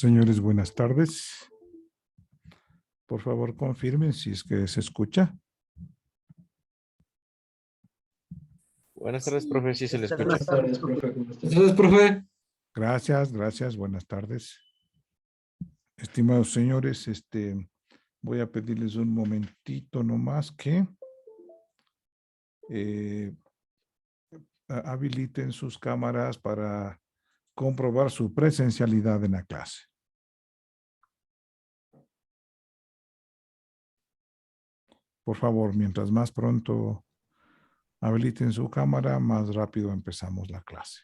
Señores, buenas tardes. Por favor, confirmen si es que se escucha. Buenas tardes, profe, sí se le escucha. Buenas tardes, profe. Buenas tardes, profe. Gracias, gracias. Buenas tardes. Estimados señores, voy a pedirles un momentito nomás que habiliten sus cámaras para comprobar su presencialidad en la clase. Por favor, mientras más pronto habiliten su cámara, más rápido empezamos la clase.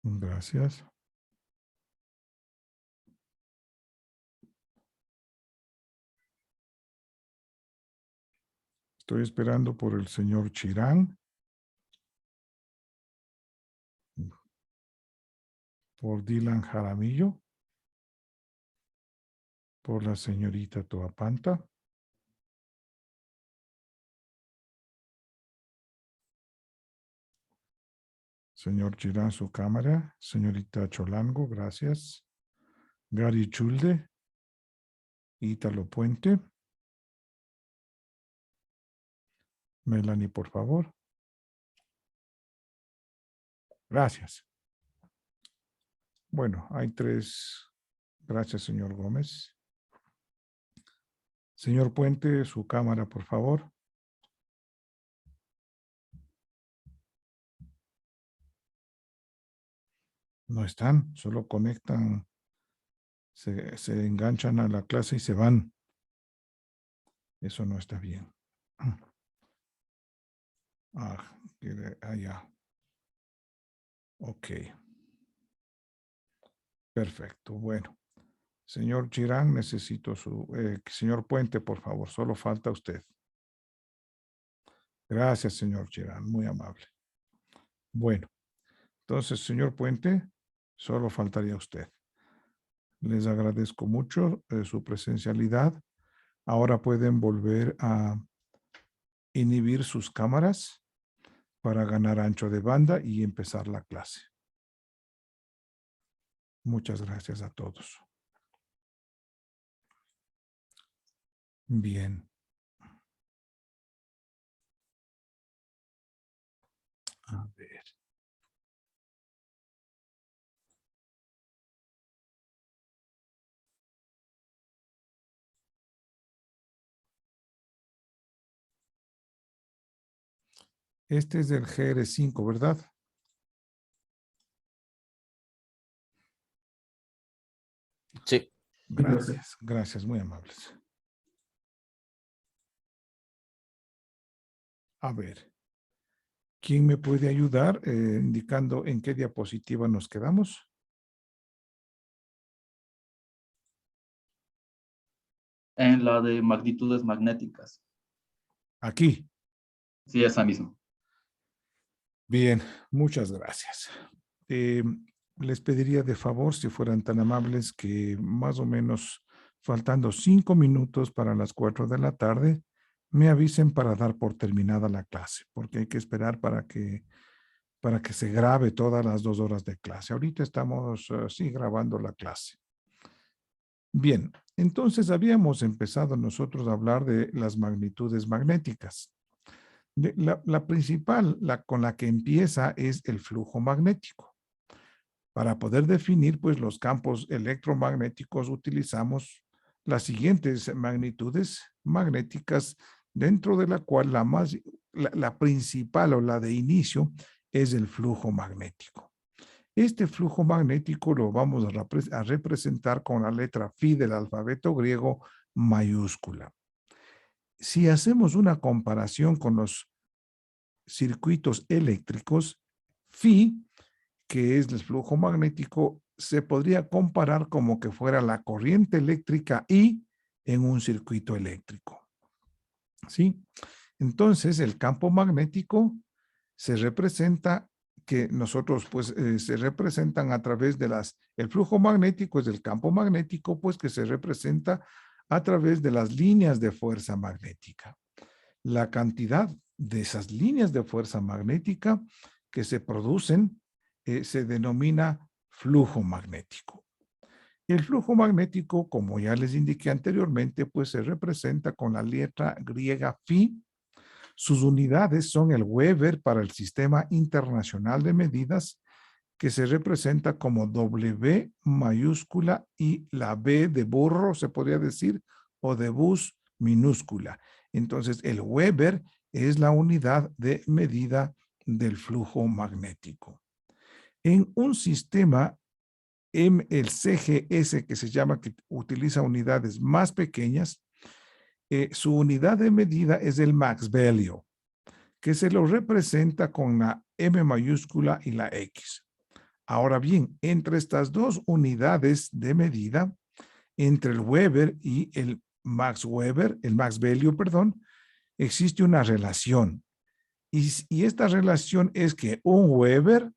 Gracias. Estoy esperando por el señor Chirán, por Dylan Jaramillo, por la señorita Toapanta. Señor Chirán, su cámara. Señorita Cholango, gracias. Gary Chulde. Ítalo Puente. Melanie, por favor. Gracias. Bueno, hay 3. Gracias, señor Gómez. Señor Puente, su cámara, por favor. No están, solo conectan, se enganchan a la clase y se van. Eso no está bien. Ya. Ok. Perfecto, bueno. Señor Chirán, necesito su... señor Puente, por favor, solo falta usted. Gracias, señor Chirán, muy amable. Bueno, entonces, señor Puente, solo faltaría usted. Les agradezco mucho su presencialidad. Ahora pueden volver a inhibir sus cámaras para ganar ancho de banda y empezar la clase. Muchas gracias a todos. Bien. A ver. Este es del GR5, ¿verdad? Sí. Gracias, gracias, muy amables. A ver, ¿quién me puede ayudar indicando en qué diapositiva nos quedamos? En la de magnitudes magnéticas. Aquí. Sí, esa misma. Bien, muchas gracias. Les pediría de favor, si fueran tan amables, que más o menos faltando 5 minutos para las 4 de la tarde, me avisen para dar por terminada la clase, porque hay que esperar para que se grabe todas las 2 horas de clase. Ahorita estamos, sí, grabando la clase. Bien, entonces habíamos empezado nosotros a hablar de las magnitudes magnéticas. La principal, con la que empieza, es el flujo magnético. Para poder definir, pues, los campos electromagnéticos utilizamos las siguientes magnitudes magnéticas, dentro de la cual la principal o la de inicio es el flujo magnético. Este flujo magnético lo vamos a representar con la letra phi del alfabeto griego mayúscula. Si hacemos una comparación con los circuitos eléctricos, phi, que es el flujo magnético, se podría comparar como que fuera la corriente eléctrica I en un circuito eléctrico. ¿Sí? Entonces, el campo magnético se representa que nosotros pues se representan a través de el flujo magnético es el campo magnético pues que se representa a través de las líneas de fuerza magnética. La cantidad de esas líneas de fuerza magnética que se producen se denomina flujo magnético. El flujo magnético, como ya les indiqué anteriormente, pues se representa con la letra griega phi. Sus unidades son el Weber para el Sistema Internacional de Medidas, que se representa como W mayúscula y la B de burro, se podría decir, o de bus minúscula. Entonces, el Weber es la unidad de medida del flujo magnético. En un sistema, el CGS, que se llama, que utiliza unidades más pequeñas, su unidad de medida es el max value, que se lo representa con la M mayúscula y la X. Ahora bien, entre estas dos unidades de medida, entre el Weber y el max value, perdón, existe una relación. Y esta relación es que un Weber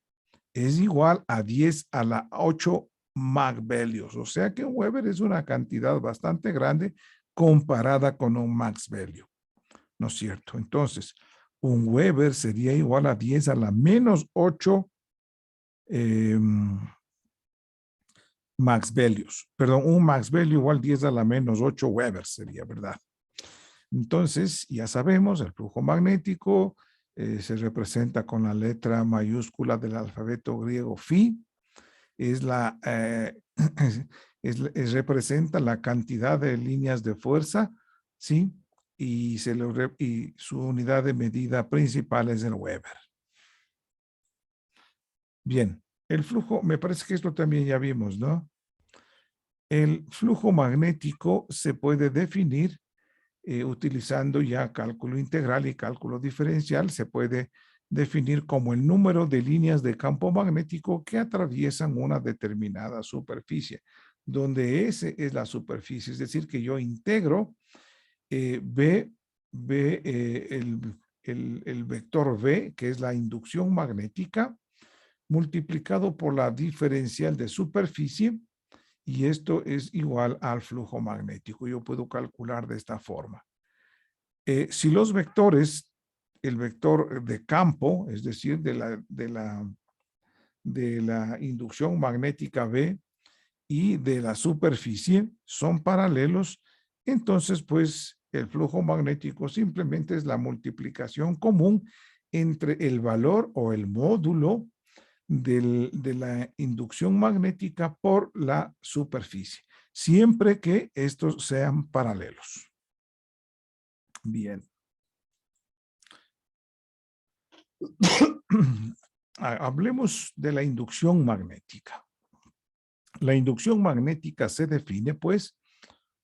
es igual a 10 a la 8 max values. O sea que un Weber es una cantidad bastante grande comparada con un max value. ¿No es cierto? Entonces, un Weber sería igual a 10 a la menos 8 max values. Perdón, un max value igual 10 a la menos 8 Weber sería, ¿verdad? Entonces, ya sabemos, el flujo magnético se representa con la letra mayúscula del alfabeto griego phi. Representa la cantidad de líneas de fuerza, ¿sí? Y su unidad de medida principal es el Weber. Bien, el flujo, me parece que esto también ya vimos, ¿no? El flujo magnético se puede definir utilizando ya cálculo integral y cálculo diferencial. Se puede definir como el número de líneas de campo magnético que atraviesan una determinada superficie, donde S es la superficie, es decir, que yo integro el vector V, que es la inducción magnética, multiplicado por la diferencial de superficie, y esto es igual al flujo magnético. Yo puedo calcular de esta forma. Si los vectores, el vector de campo, es decir, de la inducción magnética V y de la superficie son paralelos, entonces pues el flujo magnético simplemente es la multiplicación común entre el valor o el módulo de la inducción magnética por la superficie, siempre que estos sean paralelos. Bien. Hablemos de la inducción magnética. La inducción magnética se define, pues,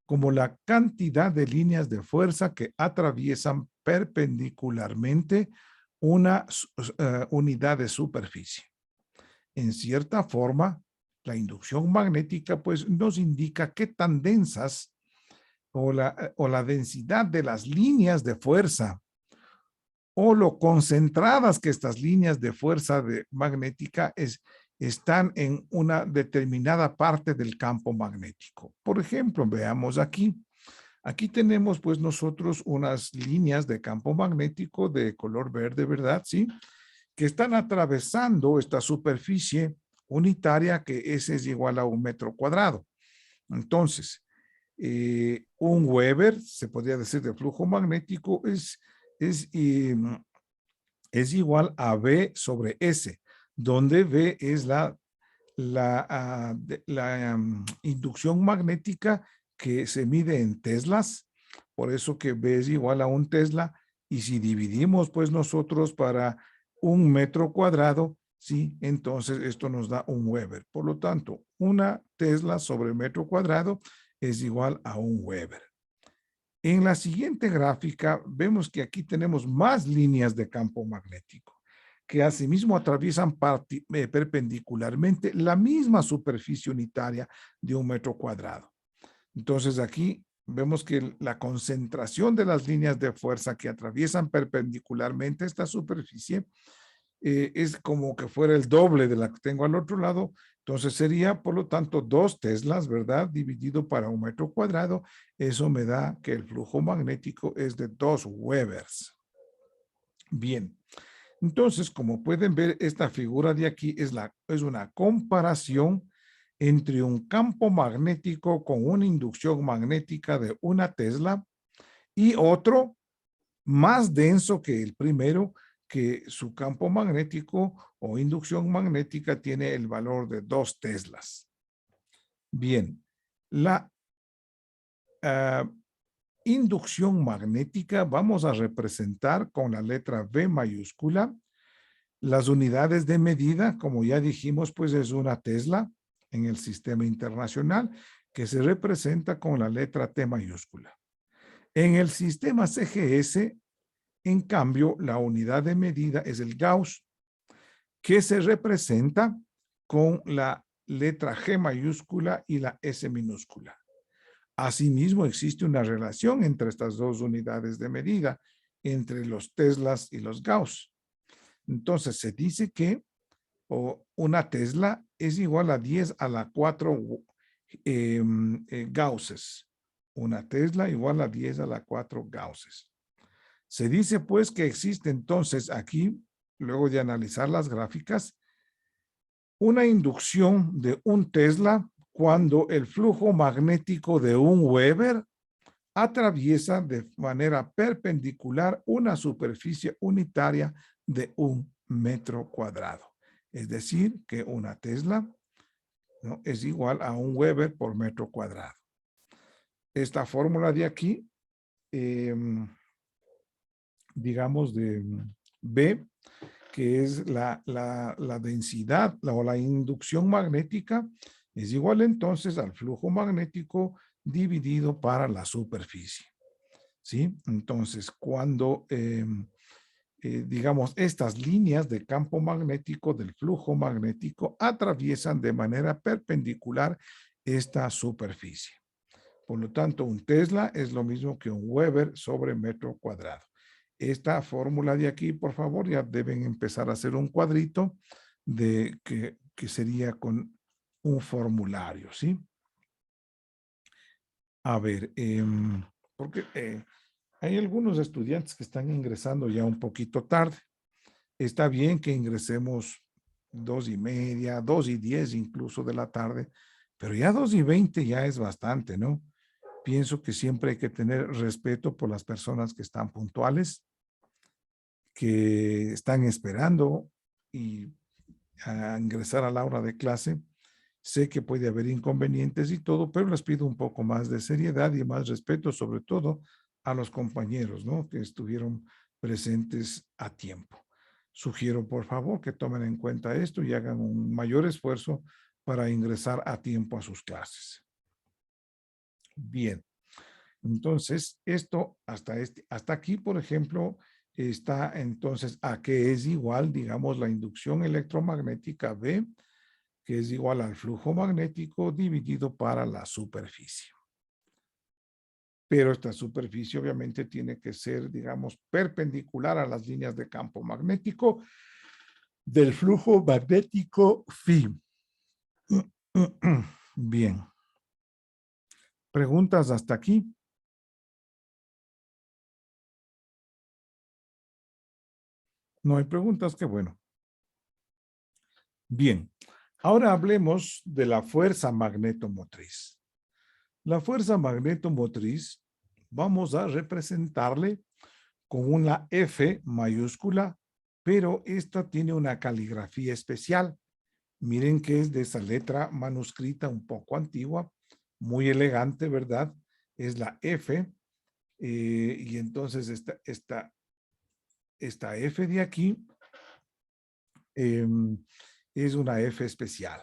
como la cantidad de líneas de fuerza que atraviesan perpendicularmente una unidad de superficie. En cierta forma, la inducción magnética pues nos indica qué tan densas o la densidad de las líneas de fuerza o lo concentradas que estas líneas de fuerza magnética están en una determinada parte del campo magnético. Por ejemplo, veamos aquí. Aquí tenemos pues nosotros unas líneas de campo magnético de color verde, ¿verdad? Sí, que están atravesando esta superficie unitaria que S es igual a 1 metro cuadrado. Entonces, un Weber, se podría decir, de flujo magnético es igual a V sobre S, donde V es la inducción magnética que se mide en teslas, por eso que V es igual a 1 tesla, y si dividimos pues nosotros para 1 metro cuadrado, ¿sí? Entonces esto nos da 1 Weber. Por lo tanto, 1 tesla sobre metro cuadrado es igual a 1 Weber. En la siguiente gráfica vemos que aquí tenemos más líneas de campo magnético que asimismo atraviesan perpendicularmente la misma superficie unitaria de 1 metro cuadrado. Entonces aquí vemos que la concentración de las líneas de fuerza que atraviesan perpendicularmente esta superficie es como que fuera el doble de la que tengo al otro lado. Entonces sería, por lo tanto, 2 teslas, ¿verdad? Dividido para 1 metro cuadrado. Eso me da que el flujo magnético es de 2 Webers. Bien. Entonces, como pueden ver, esta figura de aquí es una comparación entre un campo magnético con una inducción magnética de 1 tesla y otro más denso que el primero, que su campo magnético o inducción magnética tiene el valor de 2 teslas. Bien, la inducción magnética vamos a representar con la letra V mayúscula. Las unidades de medida, como ya dijimos, pues es 1 tesla en el sistema internacional, que se representa con la letra T mayúscula. En el sistema CGS, en cambio, la unidad de medida es el Gauss, que se representa con la letra G mayúscula y la S minúscula. Asimismo, existe una relación entre estas 2 unidades de medida, entre los teslas y los Gauss. Entonces, se dice que una tesla es igual a 10 a la 4 Gausses. Una tesla igual a 10 a la 4 Gausses. Se dice pues que existe entonces aquí, luego de analizar las gráficas, una inducción de 1 tesla cuando el flujo magnético de 1 Weber atraviesa de manera perpendicular una superficie unitaria de 1 metro cuadrado. Es decir, que 1 tesla, ¿no?, es igual a 1 Weber por metro cuadrado. Esta fórmula de aquí, digamos de B, que es la densidad o la inducción magnética, es igual entonces al flujo magnético dividido para la superficie. ¿Sí? Entonces, cuando, digamos, estas líneas de campo magnético del flujo magnético atraviesan de manera perpendicular esta superficie. Por lo tanto, 1 tesla es lo mismo que 1 Weber sobre metro cuadrado. Esta fórmula de aquí, por favor, ya deben empezar a hacer un cuadrito de que sería con un formulario, ¿sí? A ver, porque hay algunos estudiantes que están ingresando ya un poquito tarde. Está bien que ingresemos 2:30, 2:10 incluso de la tarde, pero ya 2:20 ya es bastante, ¿no? Pienso que siempre hay que tener respeto por las personas que están puntuales, que están esperando y a ingresar a la hora de clase. Sé que puede haber inconvenientes y todo, pero les pido un poco más de seriedad y más respeto, sobre todo a los compañeros, ¿no?, que estuvieron presentes a tiempo. Sugiero, por favor, que tomen en cuenta esto y hagan un mayor esfuerzo para ingresar a tiempo a sus clases. Bien. Entonces, esto hasta aquí, por ejemplo, está entonces a que es igual, digamos, la inducción electromagnética B, que es igual al flujo magnético dividido para la superficie. Pero esta superficie obviamente tiene que ser, digamos, perpendicular a las líneas de campo magnético del flujo magnético phi. Bien. ¿Preguntas hasta aquí? No hay preguntas, qué bueno. Bien, ahora hablemos de la fuerza magnetomotriz. La fuerza magnetomotriz vamos a representarle con una F mayúscula, pero esta tiene una caligrafía especial. Miren que es de esa letra manuscrita un poco antigua, muy elegante, ¿verdad? Es la F, y entonces esta F de aquí es una F especial.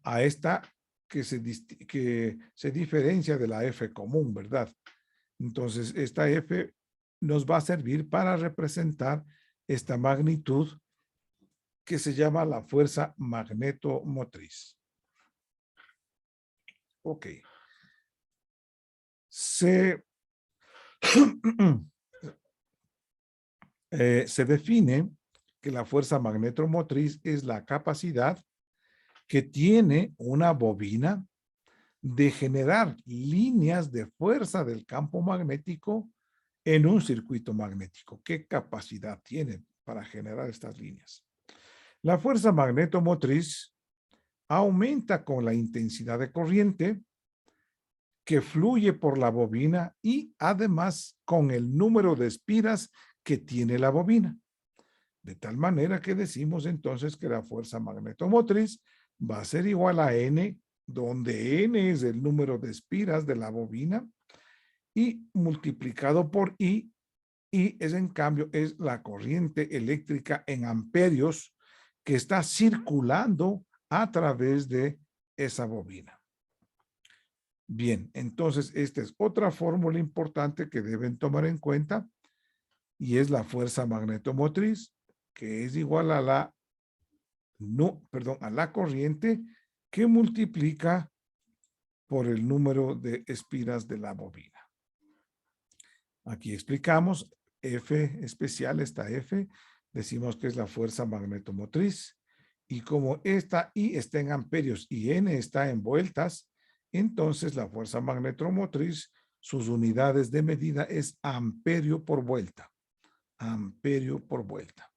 A esta que se diferencia de la F común, ¿verdad? Entonces, esta F nos va a servir para representar esta magnitud que se llama la fuerza magnetomotriz. Ok. Se define que la fuerza magnetomotriz es la capacidad que tiene una bobina de generar líneas de fuerza del campo magnético en un circuito magnético. ¿Qué capacidad tiene para generar estas líneas? La fuerza magnetomotriz aumenta con la intensidad de corriente que fluye por la bobina y además con el número de espiras que tiene la bobina. De tal manera que decimos entonces que la fuerza magnetomotriz va a ser igual a N, donde N es el número de espiras de la bobina, y multiplicado por I es en cambio es la corriente eléctrica en amperios que está circulando a través de esa bobina. Bien, entonces esta es otra fórmula importante que deben tomar en cuenta y es la fuerza magnetomotriz, que es igual a la corriente que multiplica por el número de espiras de la bobina. Aquí explicamos F especial, esta F, decimos que es la fuerza magnetomotriz, y como esta I está en amperios y N está en vueltas, entonces la fuerza magnetomotriz, sus unidades de medida es amperio por vuelta. Amperio por vuelta.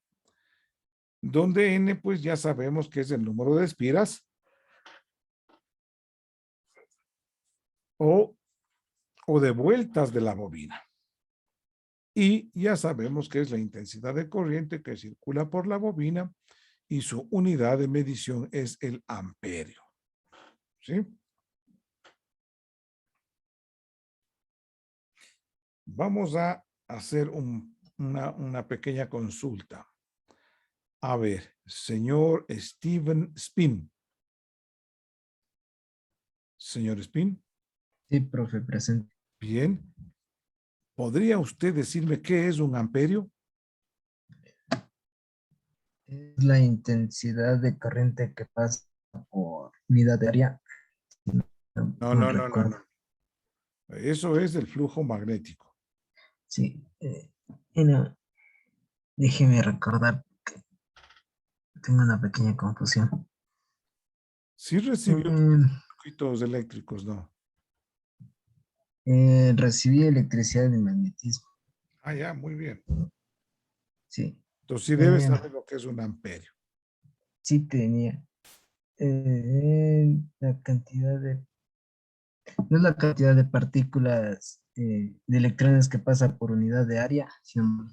Donde N, pues ya sabemos que es el número de espiras o de vueltas de la bobina. Y ya sabemos que es la intensidad de corriente que circula por la bobina y su unidad de medición es el amperio. ¿Sí? Vamos a hacer una pequeña consulta. A ver, señor Steven Spin. Señor Spin. Sí, profe, presente. Bien. ¿Podría usted decirme qué es un amperio? Es la intensidad de corriente que pasa por unidad de área. No. Eso es el flujo magnético. Sí. No, déjeme recordar que tengo una pequeña confusión. Sí recibió Mm, circuitos eléctricos, ¿no? Recibí electricidad y magnetismo. Ah, ya, muy bien. Sí. Entonces sí debes saber lo que es un amperio. Sí tenía. La cantidad de... No es la cantidad de partículas de electrones que pasa por unidad de área, sino...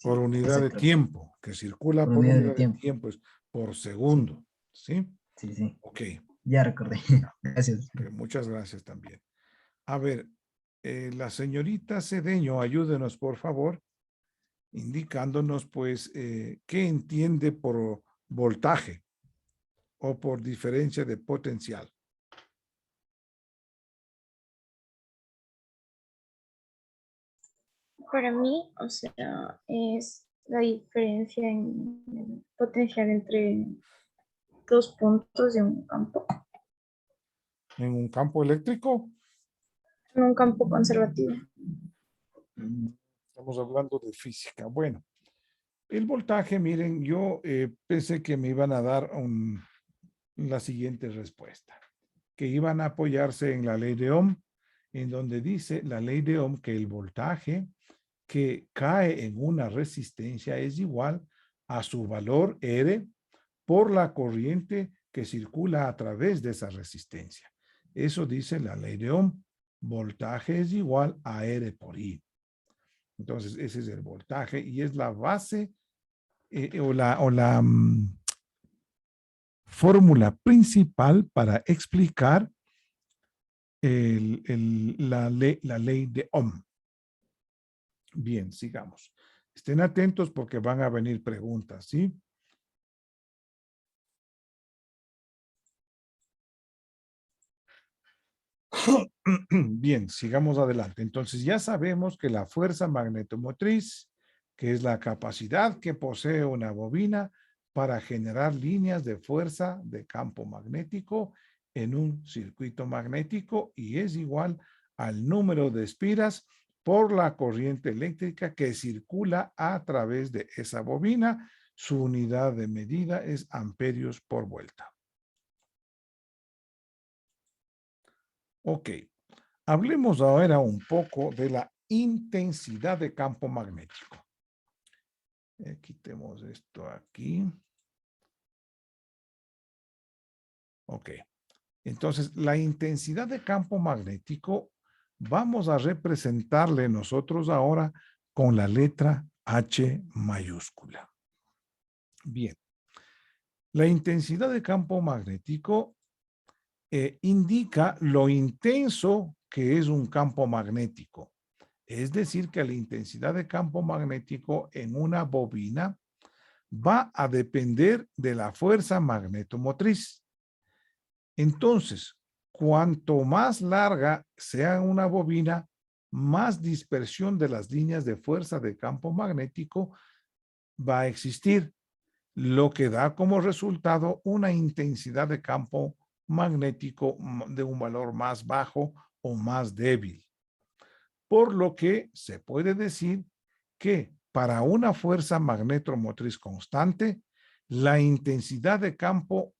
Por Sí, unidad ese de creo. tiempo, que circula Por por unidad de unidad de tiempo. tiempo, es por segundo. ¿Sí? Sí. Ok. Ya recordé. Gracias. Ok, muchas gracias también. A ver, la señorita Cedeño, ayúdenos por favor, indicándonos pues qué entiende por voltaje o por diferencia de potencial. Para mí, o sea, es la diferencia en el potencial entre dos puntos de un campo, ¿En un campo eléctrico? en un campo conservativo. Estamos hablando de física. Bueno, el voltaje, miren, yo pensé que me iban a dar la siguiente respuesta, que iban a apoyarse en la ley de Ohm, en donde dice la ley de Ohm que el voltaje que cae en una resistencia es igual a su valor R por la corriente que circula a través de esa resistencia. Eso dice la ley de Ohm. Voltaje es igual a R por I. Entonces, ese es el voltaje y es la base o la fórmula principal para explicar la ley de Ohm. Bien, sigamos. Estén atentos porque van a venir preguntas, ¿sí? Bien, sigamos adelante. Entonces ya sabemos que la fuerza magnetomotriz, que es la capacidad que posee una bobina para generar líneas de fuerza de campo magnético en un circuito magnético y es igual al número de espiras por la corriente eléctrica que circula a través de esa bobina. Su unidad de medida es amperios por vuelta. Ok, hablemos ahora un poco de la intensidad de campo magnético. Quitemos esto aquí. Ok, entonces la intensidad de campo magnético vamos a representarle nosotros ahora con la letra H mayúscula. Bien, la intensidad de campo magnético indica lo intenso que es un campo magnético. Es decir, que la intensidad de campo magnético en una bobina va a depender de la fuerza magnetomotriz. Entonces, cuanto más larga sea una bobina, más dispersión de las líneas de fuerza de campo magnético va a existir, lo que da como resultado una intensidad de campo magnético de un valor más bajo o más débil. Por lo que se puede decir que para una fuerza magnetomotriz constante, la intensidad de campo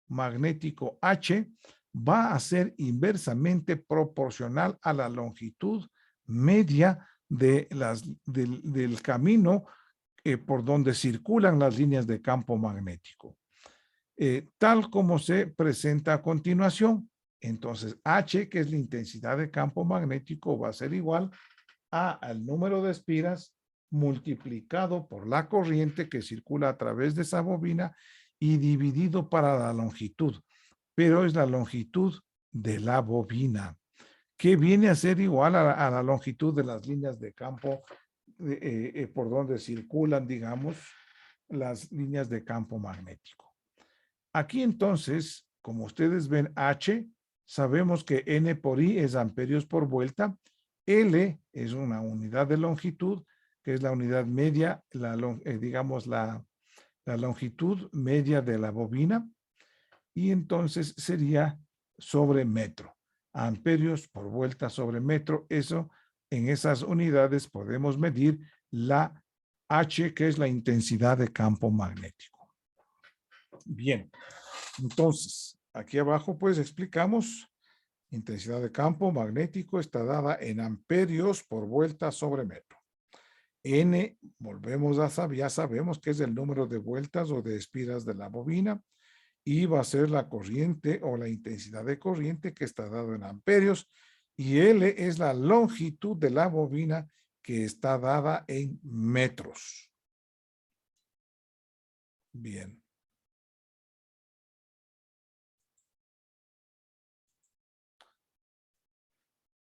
magnético H va a ser inversamente proporcional a la longitud media del camino por donde circulan las líneas de campo magnético, tal como se presenta a continuación. Entonces, H, que es la intensidad de campo magnético, va a ser igual al número de espiras multiplicado por la corriente que circula a través de esa bobina y dividido para la longitud, pero es la longitud de la bobina, que viene a ser igual a la longitud de las líneas de campo por donde circulan, digamos, las líneas de campo magnético. Aquí entonces, como ustedes ven, H, sabemos que N por I es amperios por vuelta, L es una unidad de longitud, que es la unidad media, digamos la longitud media de la bobina, y entonces sería sobre metro, amperios por vuelta sobre metro. Eso, en esas unidades podemos medir la H, que es la intensidad de campo magnético. Bien, entonces, aquí abajo pues explicamos, intensidad de campo magnético está dada en amperios por vuelta sobre metro. N, volvemos a saber, ya sabemos que es el número de vueltas o de espiras de la bobina, y va a ser la corriente o la intensidad de corriente que está dado en amperios, y L es la longitud de la bobina que está dada en metros. Bien.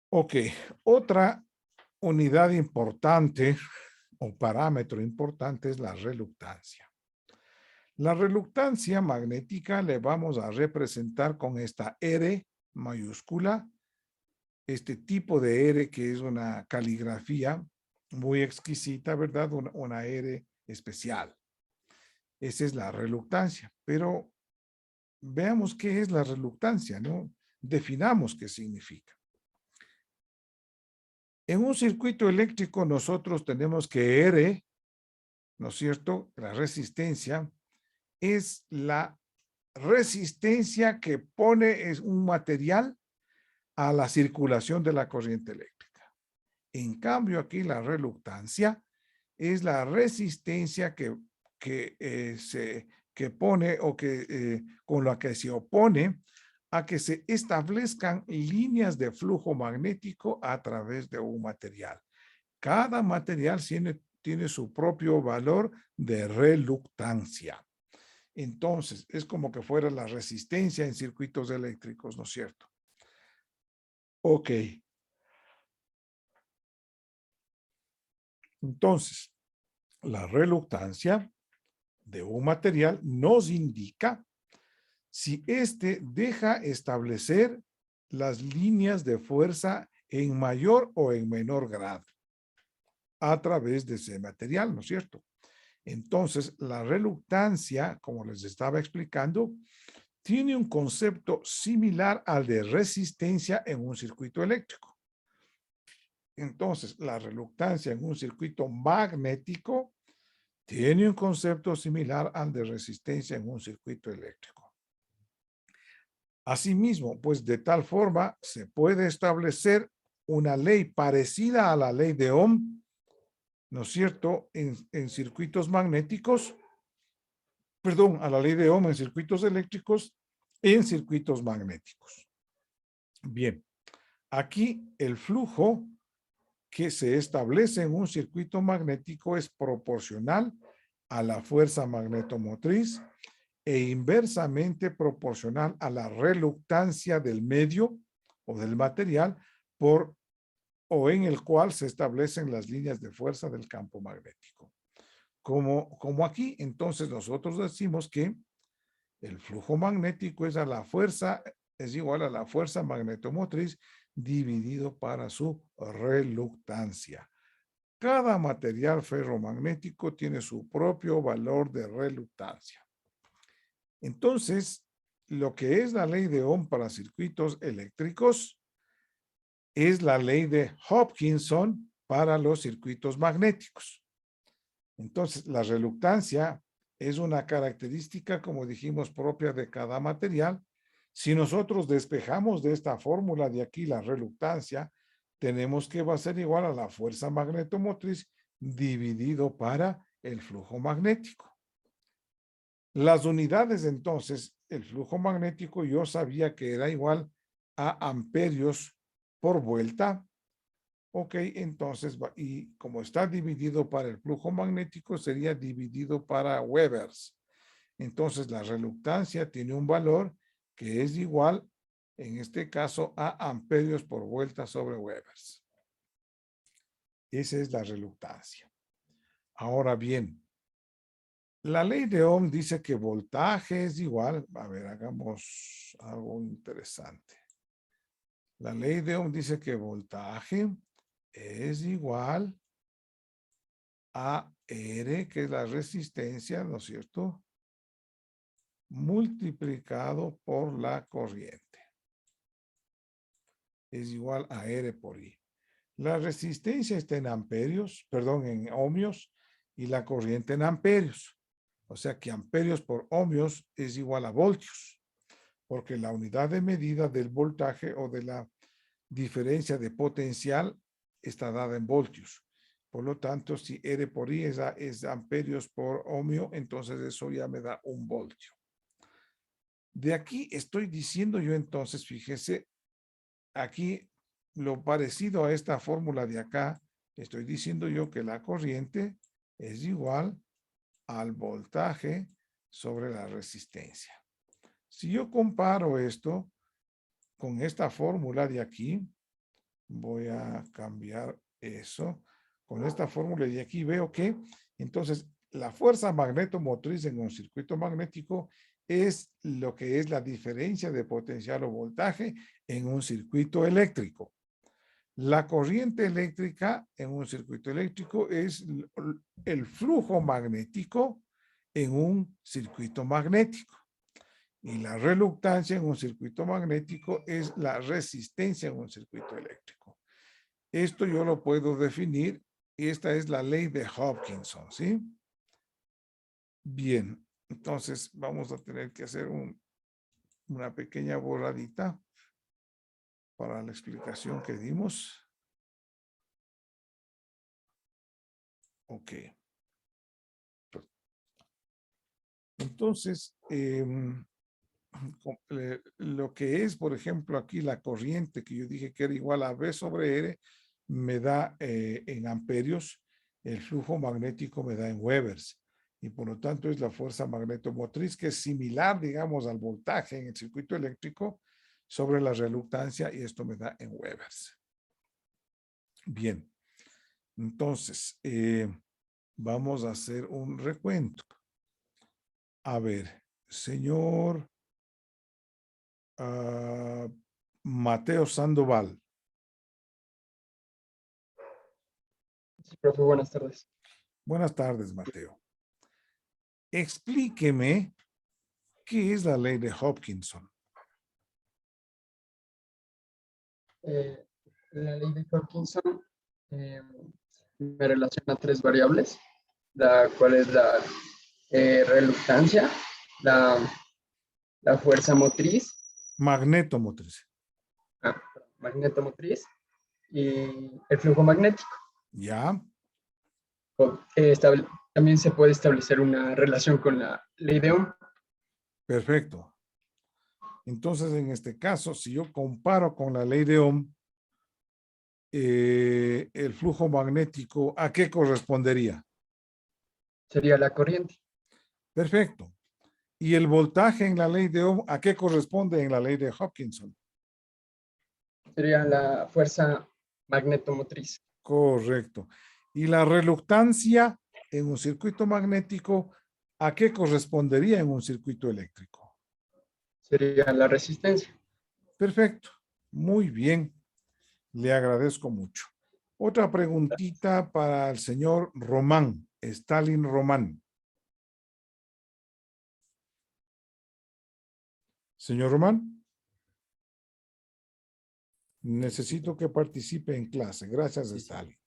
Ok, otra unidad importante o parámetro importante es la reluctancia. La reluctancia magnética le vamos a representar con esta R mayúscula, este tipo de R que es una caligrafía muy exquisita, ¿verdad? Una R especial. Esa es la reluctancia, pero veamos qué es la reluctancia, ¿no? Definamos qué significa. En un circuito eléctrico nosotros tenemos que R, ¿no es cierto? La resistencia es la resistencia que pone un material a la circulación de la corriente eléctrica. En cambio, aquí la reluctancia es la resistencia que pone o con la que se opone a que se establezcan líneas de flujo magnético a través de un material. Cada material tiene su propio valor de reluctancia. Entonces, es como que fuera la resistencia en circuitos eléctricos, ¿no es cierto? Ok. Entonces, la reluctancia de un material nos indica si éste deja establecer las líneas de fuerza en mayor o en menor grado a través de ese material, ¿no es cierto? Entonces, la reluctancia, como les estaba explicando, tiene un concepto similar al de resistencia en un circuito eléctrico. Entonces, la reluctancia en un circuito magnético tiene un concepto similar al de resistencia en un circuito eléctrico. Asimismo, pues de tal forma se puede establecer una ley parecida a la ley de Ohm, ¿no es cierto?, en circuitos magnéticos, perdón, a la ley de Ohm en circuitos eléctricos, en circuitos magnéticos. Bien, aquí el flujo que se establece en un circuito magnético es proporcional a la fuerza magnetomotriz e inversamente proporcional a la reluctancia del medio o del material o en el cual se establecen las líneas de fuerza del campo magnético. Como aquí, entonces nosotros decimos que el flujo magnético es igual a la fuerza magnetomotriz dividido para su reluctancia. Cada material ferromagnético tiene su propio valor de reluctancia. Entonces, lo que es la ley de Ohm para circuitos eléctricos es la ley de Hopkinson para los circuitos magnéticos. Entonces, la reluctancia es una característica, como dijimos, propia de cada material. Si nosotros despejamos de esta fórmula de aquí la reluctancia, tenemos que va a ser igual a la fuerza magnetomotriz dividido para el flujo magnético. Las unidades, entonces, el flujo magnético yo sabía que era igual a amperios por vuelta. Ok, entonces, y como está dividido para el flujo magnético, sería dividido para Webers. Entonces, la reluctancia tiene un valor que es igual, en este caso, a amperios por vuelta sobre Webers. Esa es la reluctancia. Ahora bien, la ley de Ohm dice que voltaje es igual. A ver, hagamos algo interesante. La ley de Ohm dice que voltaje es igual a R, que es la resistencia, ¿no es cierto?, multiplicado por la corriente. Es igual a R por I. La resistencia está en amperios, perdón, en ohmios, y la corriente en amperios. O sea que amperios por ohmios es igual a voltios, porque la unidad de medida del voltaje o de la diferencia de potencial está dada en voltios. Por lo tanto, si R por I es amperios por ohmio, entonces eso ya me da un voltio. De aquí estoy diciendo yo entonces, fíjese, aquí lo parecido a esta fórmula de acá, estoy diciendo yo que la corriente es igual al voltaje sobre la resistencia. Si yo comparo esto con esta fórmula de aquí, voy a cambiar eso. Con esta fórmula de aquí veo que entonces la fuerza magnetomotriz en un circuito magnético es lo que es la diferencia de potencial o voltaje en un circuito eléctrico. La corriente eléctrica en un circuito eléctrico es el flujo magnético en un circuito magnético. Y la reluctancia en un circuito magnético es la resistencia en un circuito eléctrico. Esto yo lo puedo definir y esta es la ley de Hopkinson, ¿sí? Bien, entonces vamos a tener que hacer una pequeña borradita para la explicación que dimos. Ok. Entonces, lo que es, por ejemplo, aquí la corriente que yo dije que era igual a V sobre R, me da en amperios, el flujo magnético me da en Webers. Y por lo tanto es la fuerza magnetomotriz que es similar, digamos, al voltaje en el circuito eléctrico sobre la reluctancia y esto me da en Webers. Bien, entonces vamos a hacer un recuento. A ver, señor Mateo Sandoval. Sí, profe, buenas tardes. Buenas tardes, Mateo. Explíqueme qué es la ley de Hopkinson. La ley de Hopkinson me relaciona tres variables. cuál es la reluctancia, la, la fuerza motriz, Magneto motriz. magnetomotriz y el flujo magnético. ¿Ya? También se puede establecer una relación con la ley de Ohm. Perfecto. Entonces, en este caso, si yo comparo con la ley de Ohm, el flujo magnético, ¿a qué correspondería? Sería la corriente. Perfecto. ¿Y el voltaje en la ley de Ohm, a qué corresponde en la ley de Hopkinson? Sería la fuerza magnetomotriz. Correcto. ¿Y la reluctancia en un circuito magnético, a qué correspondería en un circuito eléctrico? Sería la resistencia. Perfecto. Muy bien. Le agradezco mucho. Otra preguntita para el señor Román, Stalin Román. Señor Román, necesito que participe en clase. Gracias, Stalin.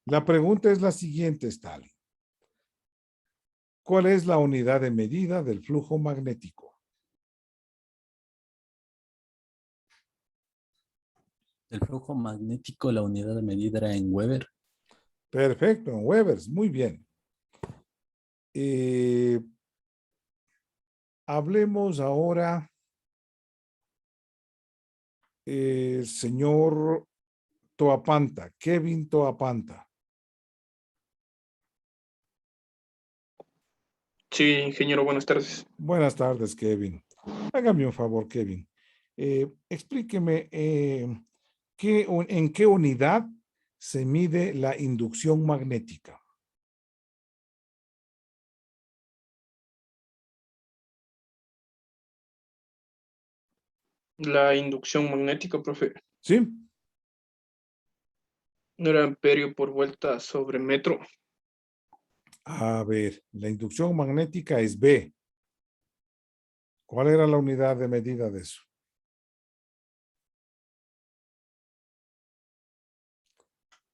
La pregunta es la siguiente, Stalin. ¿Cuál es la unidad de medida del flujo magnético? El flujo magnético, la unidad de medida era en Weber. Perfecto, en Webers, muy bien. Hablemos ahora, señor Toapanta, Kevin Toapanta. Sí, ingeniero, buenas tardes. Buenas tardes, Kevin. Hágame un favor, Kevin. Explíqueme en qué unidad se mide la inducción magnética. La inducción magnética, profe, ¿Sí? no era amperio por vuelta sobre metro. A ver, la inducción magnética es B. ¿Cuál era la unidad de medida de eso?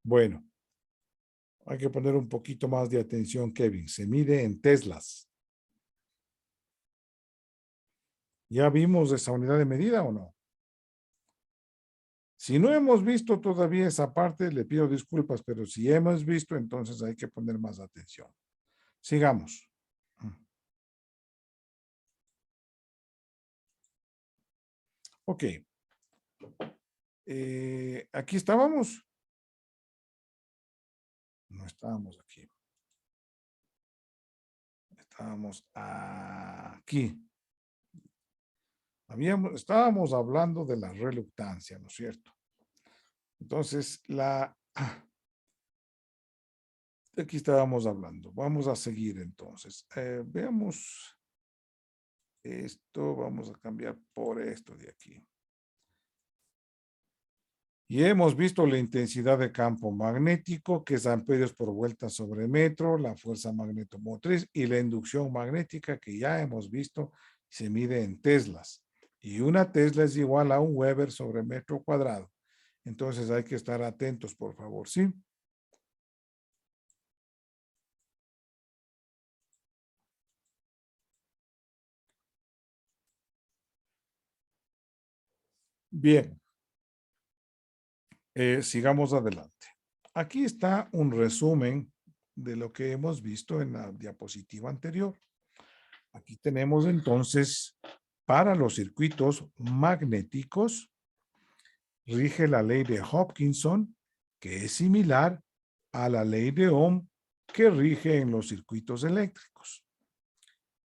Bueno, hay que poner un poquito más de atención, Kevin. Se mide en teslas. ¿Ya vimos esa unidad de medida o no? Si no hemos visto todavía esa parte, le pido disculpas, pero si hemos visto, entonces hay que poner más atención. Sigamos. Ok. Aquí estábamos. No estábamos aquí. Estábamos aquí. Estábamos hablando de la reluctancia, ¿no es cierto? Entonces, aquí estábamos hablando. Vamos a seguir entonces. Veamos esto. Vamos a cambiar por esto de aquí. Y hemos visto la intensidad de campo magnético, que es amperios por vuelta sobre metro, la fuerza magnetomotriz y la inducción magnética, que ya hemos visto, se mide en teslas. Y una tesla es igual a un Weber sobre metro cuadrado. Entonces hay que estar atentos, por favor, ¿sí? Bien. Sigamos adelante. Aquí está un resumen de lo que hemos visto en la diapositiva anterior. Aquí tenemos entonces, para los circuitos magnéticos, rige la ley de Hopkinson, que es similar a la ley de Ohm que rige en los circuitos eléctricos.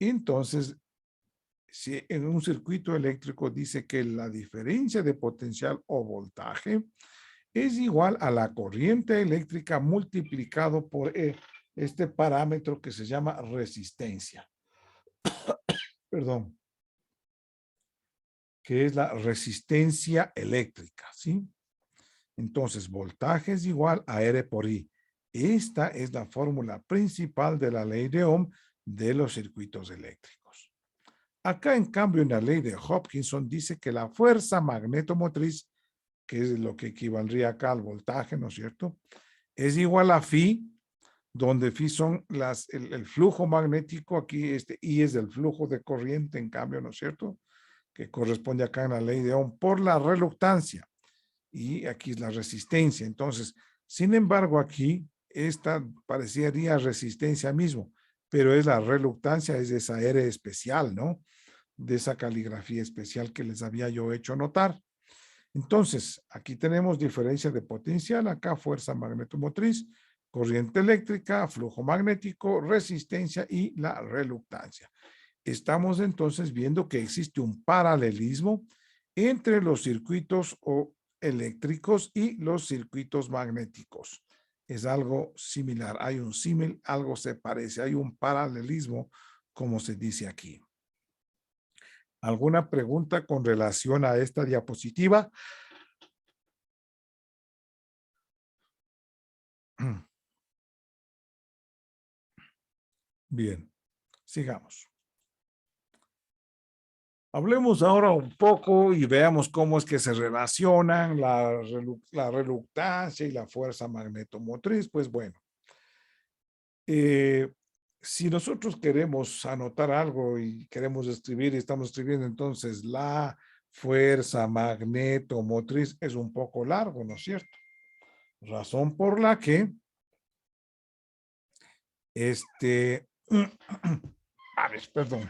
Entonces, si en un circuito eléctrico dice que la diferencia de potencial o voltaje es igual a la corriente eléctrica multiplicado por este parámetro que se llama resistencia. Perdón. Que es la resistencia eléctrica, ¿sí? Entonces, voltaje es igual a R por I. Esta es la fórmula principal de la ley de Ohm de los circuitos eléctricos. Acá, en cambio, en la ley de Hopkinson dice que la fuerza magnetomotriz, que es lo que equivaldría acá al voltaje, ¿no es cierto?, es igual a phi donde phi son el flujo magnético, aquí este I es el flujo de corriente, en cambio, ¿no es cierto? Que corresponde acá en la ley de Ohm por la reluctancia. Y aquí es la resistencia. Entonces, sin embargo, aquí esta parecería resistencia mismo, pero es la reluctancia, es esa R especial, ¿no? De esa caligrafía especial que les había yo hecho notar. Entonces, aquí tenemos diferencia de potencial, acá fuerza magnetomotriz, corriente eléctrica, flujo magnético, resistencia y la reluctancia. Estamos entonces viendo que existe un paralelismo entre los circuitos eléctricos y los circuitos magnéticos. Es algo similar, hay un símil, algo se parece, hay un paralelismo, como se dice aquí. ¿Alguna pregunta con relación a esta diapositiva? Bien, sigamos. Hablemos ahora un poco y veamos cómo es que se relacionan la reluctancia y la fuerza magnetomotriz. Pues bueno, si nosotros queremos anotar algo y queremos escribir y estamos escribiendo entonces la fuerza magnetomotriz, es un poco largo, ¿no es cierto? Razón por la que perdón,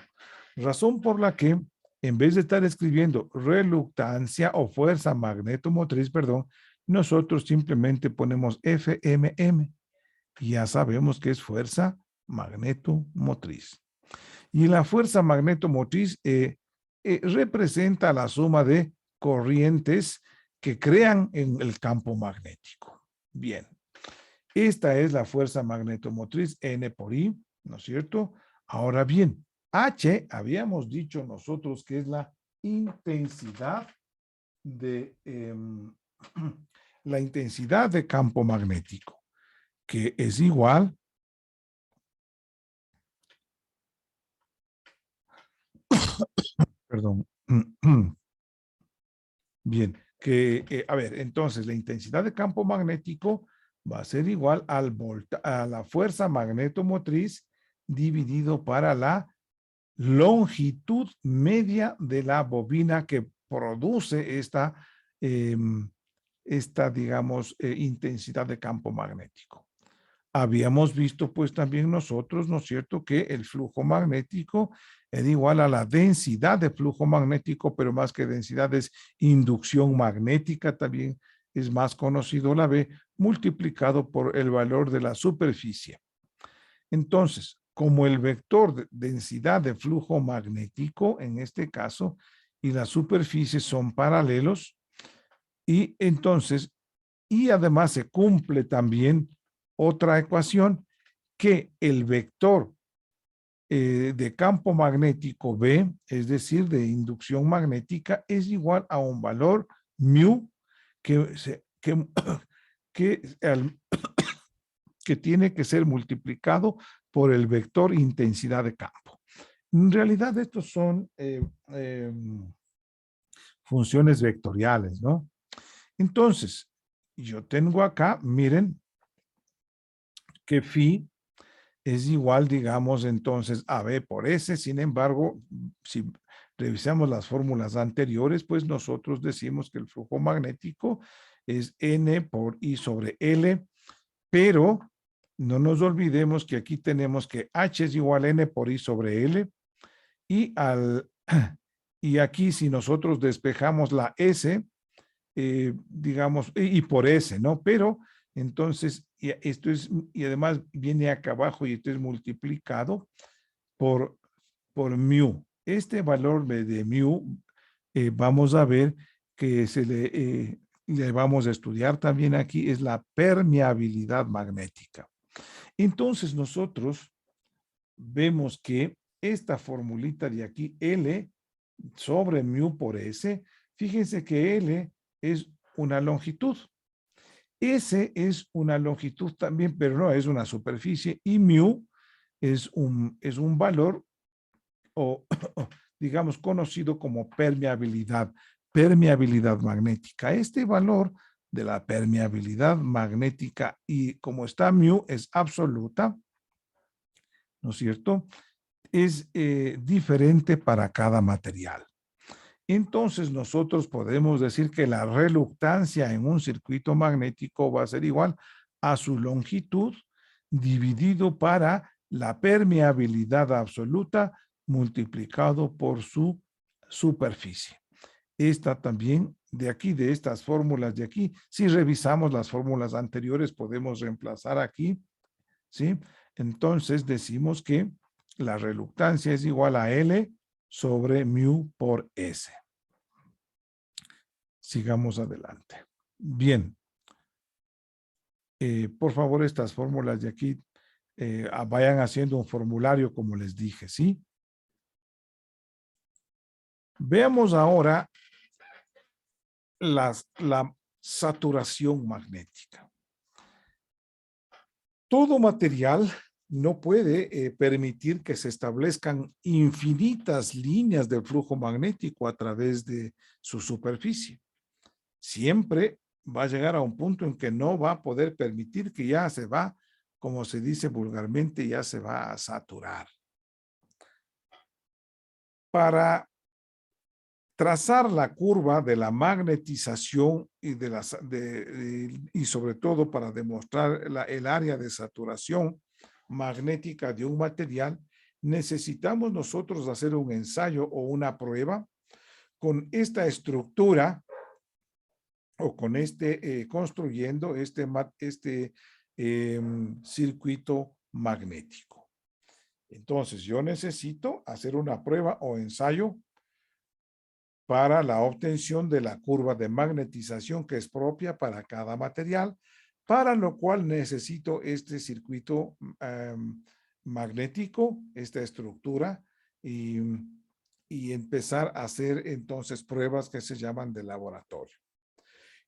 razón por la que en vez de estar escribiendo reluctancia o fuerza magnetomotriz, perdón, nosotros simplemente ponemos FMM y ya sabemos que es fuerza magnetomotriz. Y la fuerza magnetomotriz representa la suma de corrientes que crean en el campo magnético. Bien, esta es la fuerza magnetomotriz N por I, ¿no es cierto? Ahora bien, H, habíamos dicho nosotros que es la intensidad de la intensidad de campo magnético, que es igual perdón. Bien, a ver, entonces la intensidad de campo magnético va a ser igual a la fuerza magnetomotriz dividido para la longitud media de la bobina que produce esta digamos, intensidad de campo magnético. Habíamos visto pues también nosotros, ¿no es cierto?, que el flujo magnético es igual a la densidad de flujo magnético, pero más que densidad es inducción magnética, también es más conocido la B, multiplicado por el valor de la superficie. Entonces, como el vector de densidad de flujo magnético, en este caso, y la superficie son paralelos, y entonces, y además se cumple también otra ecuación, que el vector de campo magnético B, es decir, de inducción magnética, es igual a un valor mu que tiene que ser multiplicado por el vector intensidad de campo. En realidad, estos son funciones vectoriales, ¿no? Entonces, yo tengo acá, miren, que phi es igual, digamos, entonces a B por S. Sin embargo, si revisamos las fórmulas anteriores, pues nosotros decimos que el flujo magnético es N por I sobre L, pero no nos olvidemos que aquí tenemos que H es igual a N por I sobre L, y aquí si nosotros despejamos la S, digamos, y por S, ¿no? Pero entonces, y además viene acá abajo y esto es multiplicado por mu. Este valor de mu, vamos a ver que le vamos a estudiar también aquí, es la permeabilidad magnética. Entonces nosotros vemos que esta formulita de aquí, L sobre mu por S, fíjense que L es una longitud. S es una longitud también, pero no es una superficie, y mu es un valor, o digamos, conocido como permeabilidad magnética. Este valor de la permeabilidad magnética y como está mu es absoluta, ¿no es cierto? Es diferente para cada material. Entonces nosotros podemos decir que la reluctancia en un circuito magnético va a ser igual a su longitud dividido para la permeabilidad absoluta multiplicado por su superficie. Esta también de aquí, de estas fórmulas de aquí, si revisamos las fórmulas anteriores podemos reemplazar aquí, ¿sí? Entonces decimos que la reluctancia es igual a L sobre mu por S. Sigamos adelante. Bien. Por favor, estas fórmulas de aquí vayan haciendo un formulario como les dije, ¿sí? Veamos ahora la saturación magnética. Todo material no puede permitir que se establezcan infinitas líneas de flujo magnético a través de su superficie. Siempre va a llegar a un punto en que no va a poder permitir que ya se va, como se dice vulgarmente, ya se va a saturar. Para trazar la curva de la magnetización y sobre todo para demostrar el área de saturación magnética de un material, necesitamos nosotros hacer un ensayo o una prueba con esta estructura o con construyendo este circuito magnético. Entonces, yo necesito hacer una prueba o ensayo para la obtención de la curva de magnetización que es propia para cada material, para lo cual necesito este circuito magnético, esta estructura, y empezar a hacer entonces pruebas que se llaman de laboratorio.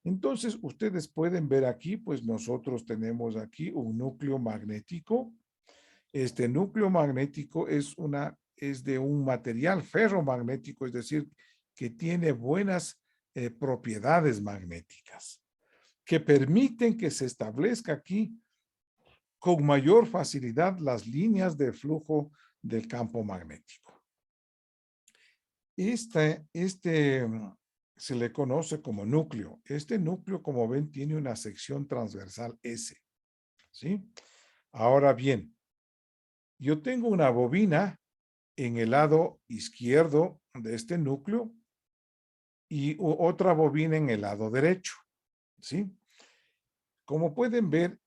Entonces, ustedes pueden ver aquí, pues nosotros tenemos aquí un núcleo magnético. Este núcleo magnético es de un material ferromagnético, es decir, que tiene buenas propiedades magnéticas, que permiten que se establezca aquí con mayor facilidad las líneas de flujo del campo magnético. Se le conoce como núcleo. Este núcleo, como ven, tiene una sección transversal S, ¿sí? Ahora bien, yo tengo una bobina en el lado izquierdo de este núcleo y otra bobina en el lado derecho, ¿sí? Como pueden ver,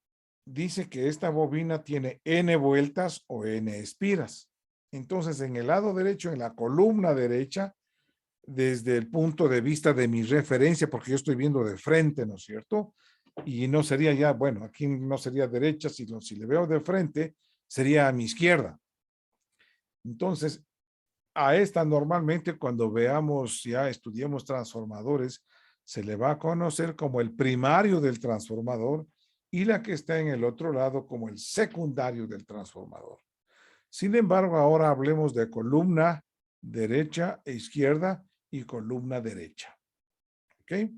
dice que esta bobina tiene N vueltas o N espiras. Entonces, en el lado derecho, en la columna derecha, desde el punto de vista de mi referencia, porque yo estoy viendo de frente, ¿no es cierto? Y no sería ya, bueno, aquí no sería derecha, si le veo de frente, sería a mi izquierda. Entonces, a esta normalmente cuando veamos, ya estudiemos transformadores, se le va a conocer como el primario del transformador y la que está en el otro lado como el secundario del transformador. Sin embargo, ahora hablemos de columna derecha e izquierda y columna derecha. ¿Ok?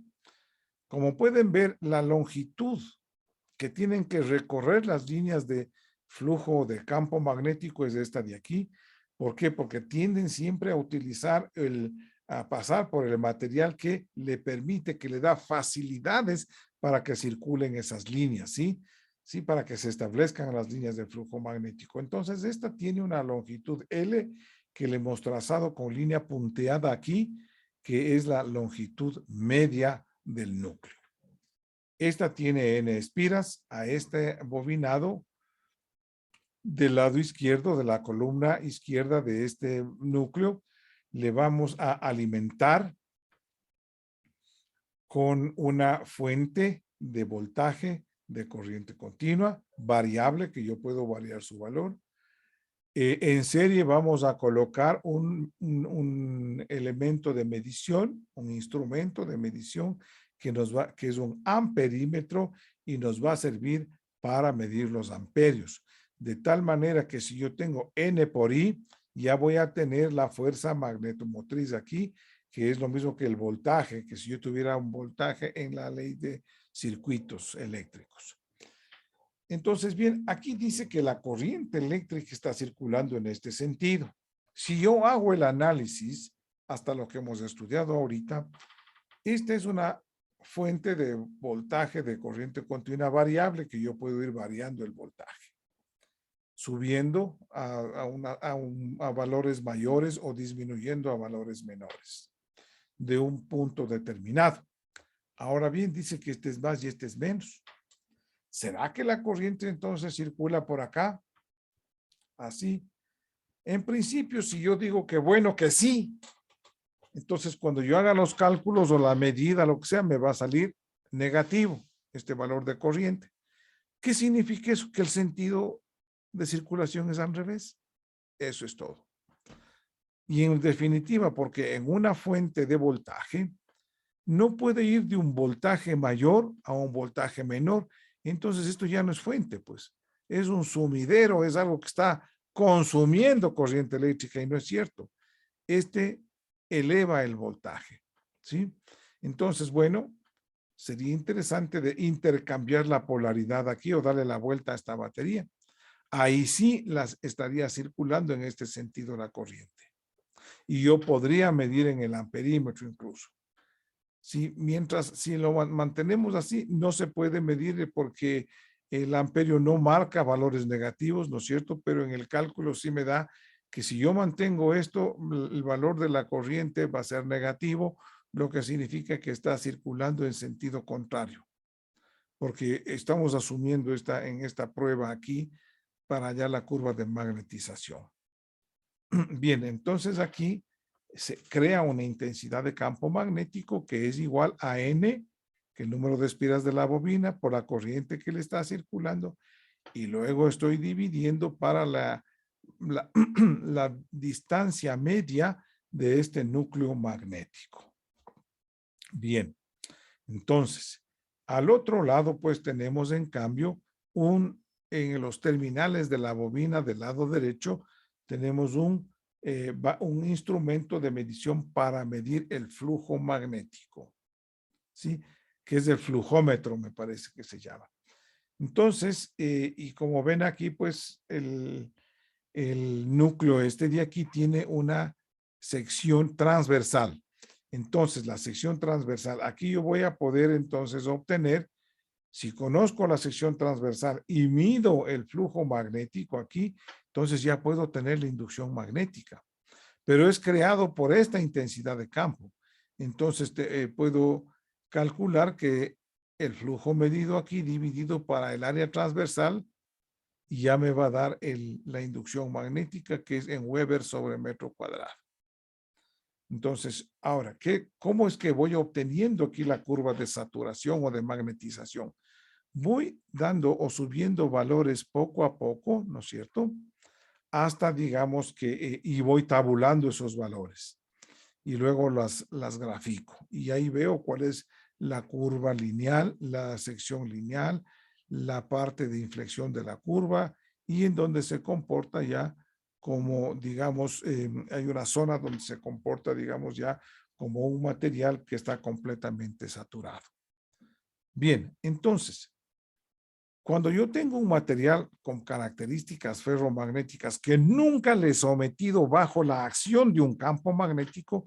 Como pueden ver, la longitud que tienen que recorrer las líneas de flujo de campo magnético es esta de aquí. ¿Por qué? Porque tienden siempre a utilizar a pasar por el material que le permite, que le da facilidades para que circulen esas líneas, ¿sí? Sí, para que se establezcan las líneas de flujo magnético. Entonces, esta tiene una longitud L que le hemos trazado con línea punteada aquí, que es la longitud media del núcleo. Esta tiene N espiras. A este bobinado del lado izquierdo, de la columna izquierda de este núcleo, le vamos a alimentar con una fuente de voltaje de corriente continua, variable, que yo puedo variar su valor. En serie vamos a colocar un elemento de medición, un instrumento de medición que es un amperímetro y nos va a servir para medir los amperios. De tal manera que si yo tengo N por I, ya voy a tener la fuerza magnetomotriz aquí, que es lo mismo que el voltaje, que si yo tuviera un voltaje en la ley de circuitos eléctricos. Entonces, bien, aquí dice que la corriente eléctrica está circulando en este sentido. Si yo hago el análisis, hasta lo que hemos estudiado ahorita, esta es una fuente de voltaje de corriente continua variable que yo puedo ir variando el voltaje, subiendo a valores mayores o disminuyendo a valores menores de un punto determinado. Ahora bien, dice que este es más y este es menos. ¿Será que la corriente entonces circula por acá? Así. En principio, si yo digo que bueno, que sí, entonces cuando yo haga los cálculos o la medida, lo que sea, me va a salir negativo este valor de corriente. ¿Qué significa eso? Que el sentido de circulación es al revés. Eso es todo. Y en definitiva, porque en una fuente de voltaje no puede ir de un voltaje mayor a un voltaje menor. Entonces esto ya no es fuente, pues. Es un sumidero, es algo que está consumiendo corriente eléctrica y no es cierto. Este eleva el voltaje, ¿sí? Entonces, bueno, sería interesante de intercambiar la polaridad aquí o darle la vuelta a esta batería. Ahí sí las estaría circulando en este sentido la corriente. Y yo podría medir en el amperímetro incluso. Si lo mantenemos así, no se puede medir porque el amperio no marca valores negativos, ¿no es cierto? Pero en el cálculo sí me da que si yo mantengo esto, el valor de la corriente va a ser negativo, lo que significa que está circulando en sentido contrario. Porque estamos asumiendo en esta prueba aquí para allá la curva de magnetización. Bien, entonces aquí se crea una intensidad de campo magnético que es igual a N, que el número de espiras de la bobina, por la corriente que le está circulando, y luego estoy dividiendo para la distancia media de este núcleo magnético. Bien, entonces, al otro lado, pues tenemos en cambio en los terminales de la bobina del lado derecho, tenemos un instrumento de medición para medir el flujo magnético, ¿sí? Que es el flujómetro, me parece que se llama. Entonces, y como ven aquí, pues el núcleo de aquí tiene una sección transversal. Entonces, la sección transversal, aquí yo voy a poder entonces obtener, si conozco la sección transversal y mido el flujo magnético aquí, entonces ya puedo tener la inducción magnética. Pero es creado por esta intensidad de campo. Entonces, puedo calcular que el flujo medido aquí dividido para el área transversal y ya me va a dar la inducción magnética que es en Weber sobre metro cuadrado. Entonces, ahora, ¿cómo es que voy obteniendo aquí la curva de saturación o de magnetización? Voy dando o subiendo valores poco a poco, ¿no es cierto? Hasta, digamos que, y voy tabulando esos valores. Y luego las grafico. Y ahí veo cuál es la curva lineal, la sección lineal, la parte de inflexión de la curva y en donde se comporta ya como, digamos, hay una zona donde se comporta, digamos, ya como un material que está completamente saturado. Bien, entonces, cuando yo tengo un material con características ferromagnéticas que nunca le he sometido bajo la acción de un campo magnético,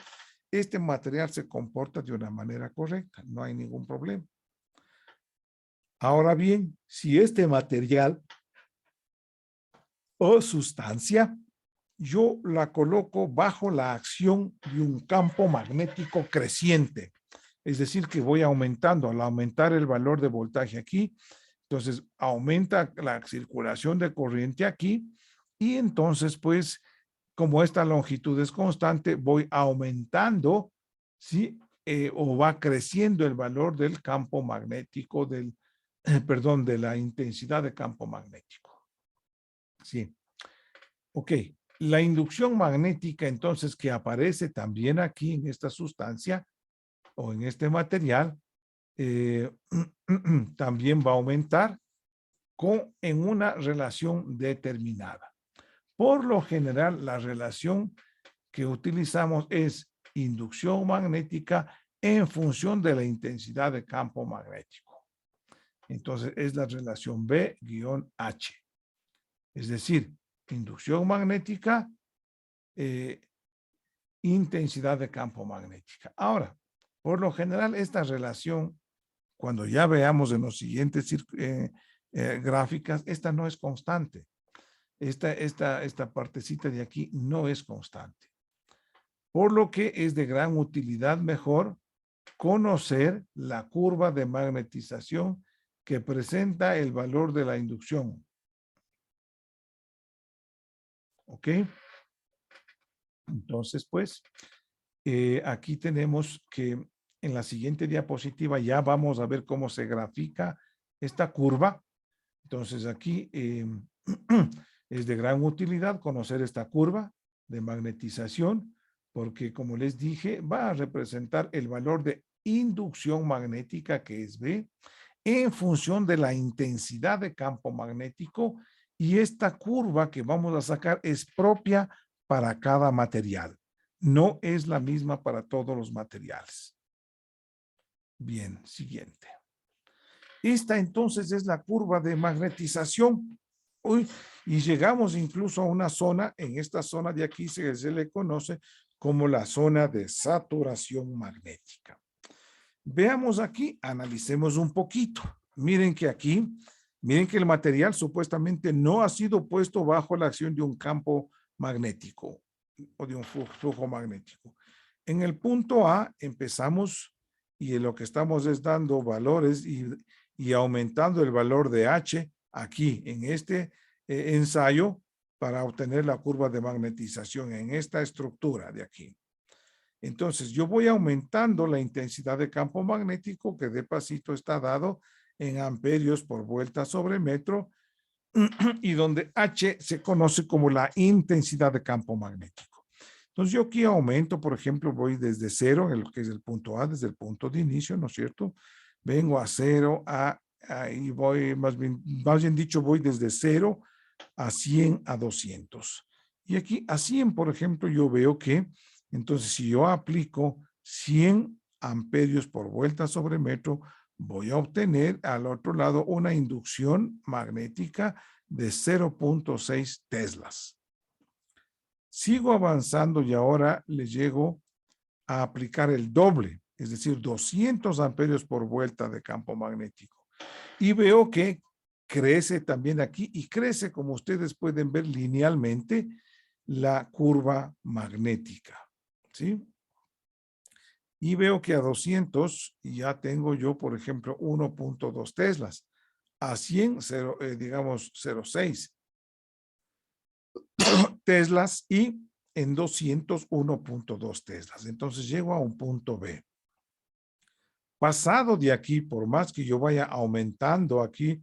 este material se comporta de una manera correcta, no hay ningún problema. Ahora bien, si este material o sustancia, yo la coloco bajo la acción de un campo magnético creciente, es decir, que voy aumentando, al aumentar el valor de voltaje aquí, entonces aumenta la circulación de corriente aquí y entonces pues como esta longitud es constante voy aumentando, ¿sí? O va creciendo el valor del campo magnético, perdón, de la intensidad de campo magnético. Sí. Ok. La inducción magnética entonces que aparece también aquí en esta sustancia o en este material también va a aumentar en una relación determinada. Por lo general, la relación que utilizamos es inducción magnética en función de la intensidad de campo magnético. Entonces es la relación B-H. Es decir, inducción magnética, intensidad de campo magnética. Ahora, por lo general, esta relación, cuando ya veamos en los siguientes gráficas, esta no es constante. Esta partecita de aquí no es constante. Por lo que es de gran utilidad mejor conocer la curva de magnetización que presenta el valor de la inducción. ¿Ok? Entonces, pues, aquí tenemos que en la siguiente diapositiva ya vamos a ver cómo se grafica esta curva. Entonces, aquí es de gran utilidad conocer esta curva de magnetización, porque como les dije, va a representar el valor de inducción magnética, que es B, en función de la intensidad de campo magnético, y esta curva que vamos a sacar es propia para cada material. No es la misma para todos los materiales. Bien, siguiente. Esta entonces es la curva de magnetización. Uy, y llegamos incluso a una zona, en esta zona de aquí se le conoce como la zona de saturación magnética. Veamos aquí, analicemos un poquito. Miren que aquí, miren que el material supuestamente no ha sido puesto bajo la acción de un campo magnético o de un flujo magnético. En el punto A empezamos y lo que estamos es dando valores y aumentando el valor de H aquí en este ensayo para obtener la curva de magnetización en esta estructura de aquí. Entonces yo voy aumentando la intensidad de campo magnético que de pasito está dado en amperios por vuelta sobre metro y donde H se conoce como la intensidad de campo magnético. Entonces yo aquí aumento, por ejemplo, voy desde 0, en lo que es el punto A, desde el punto de inicio, ¿no es cierto? Vengo a 0, y voy, más bien dicho, voy desde 0 a 100 a 200. Y aquí a 100, por ejemplo, yo veo que, entonces si yo aplico 100 amperios por vuelta sobre metro, voy a obtener al otro lado una inducción magnética de 0.6 teslas. Sigo avanzando y ahora le llego a aplicar el doble, es decir, 200 amperios por vuelta de campo magnético. Y veo que crece también aquí y crece, como ustedes pueden ver linealmente, la curva magnética, ¿sí? Y veo que a 200 ya tengo yo, por ejemplo, 1.2 teslas. A 100, digamos, 0.6 teslas y en 200, 1.2 teslas. Entonces llego a un punto B. Pasado de aquí, por más que yo vaya aumentando aquí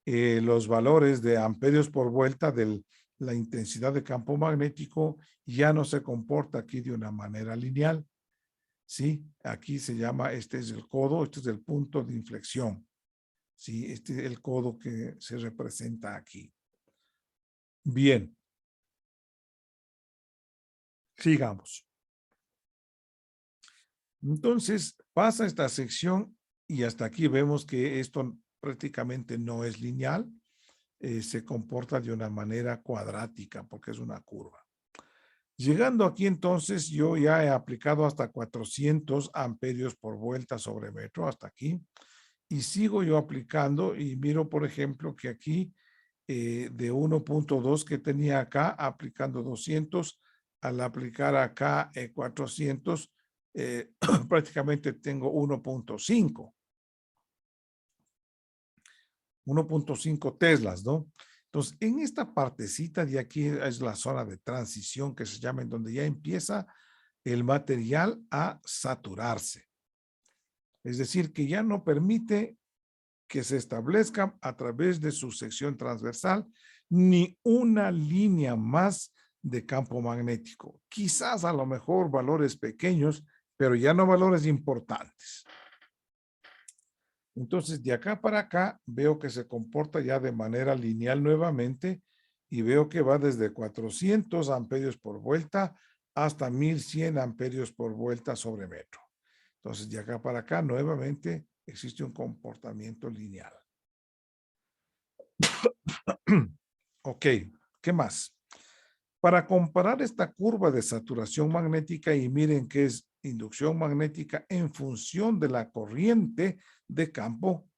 los valores de amperios por vuelta de la intensidad de campo magnético, ya no se comporta aquí de una manera lineal. ¿Sí? Aquí se llama, este es el codo, este es el punto de inflexión. ¿Sí? Este es el codo que se representa aquí. Bien. Sigamos. Entonces, pasa esta sección y hasta aquí vemos que esto prácticamente no es lineal. Se comporta de una manera cuadrática porque es una curva. Llegando aquí entonces, yo ya he aplicado hasta 400 amperios por vuelta sobre metro, hasta aquí. Y sigo yo aplicando y miro, por ejemplo, que aquí de 1.2 que tenía acá, aplicando 200, al aplicar acá 400, prácticamente tengo 1.5. 1.5 teslas, ¿no? Entonces, en esta partecita de aquí es la zona de transición que se llama, en donde ya empieza el material a saturarse. Es decir, que ya no permite que se establezca a través de su sección transversal ni una línea más de campo magnético. Quizás a lo mejor valores pequeños, pero ya no valores importantes. Entonces, de acá para acá, veo que se comporta ya de manera lineal nuevamente y veo que va desde 400 amperios por vuelta hasta 1100 amperios por vuelta sobre metro. Entonces, de acá para acá, nuevamente, existe un comportamiento lineal. Ok, ¿qué más? Para comparar esta curva de saturación magnética, y miren que es inducción magnética en función de la corriente de campo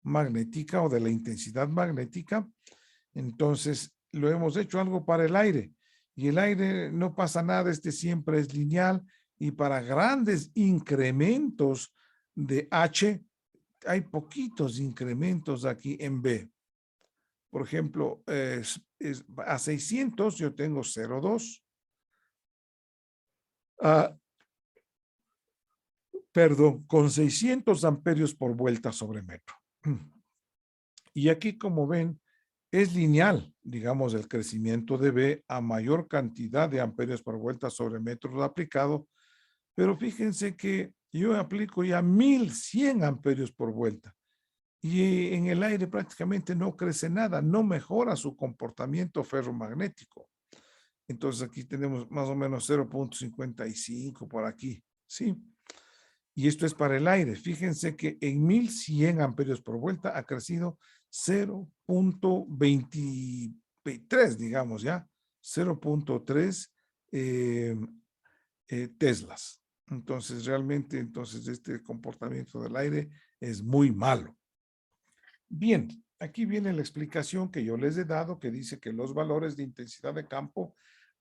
magnética o de la intensidad magnética, entonces lo hemos hecho algo para el aire. Y el aire no pasa nada, este siempre es lineal. Y para grandes incrementos de H, hay poquitos incrementos aquí en B. Por ejemplo, a 600 yo tengo 0,2. Perdón, con 600 amperios por vuelta sobre metro. Y aquí, como ven, es lineal, digamos, el crecimiento de B a mayor cantidad de amperios por vuelta sobre metro aplicado, pero fíjense que yo aplico ya 1100 amperios por vuelta y en el aire prácticamente no crece nada, no mejora su comportamiento ferromagnético. Entonces aquí tenemos más o menos 0.55 por aquí, ¿sí? Y esto es para el aire. Fíjense que en 1100 amperios por vuelta ha crecido 0.23, digamos ya, 0.3 teslas. Entonces, realmente, entonces este comportamiento del aire es muy malo. Bien, aquí viene la explicación que yo les he dado, que dice que los valores de intensidad de campo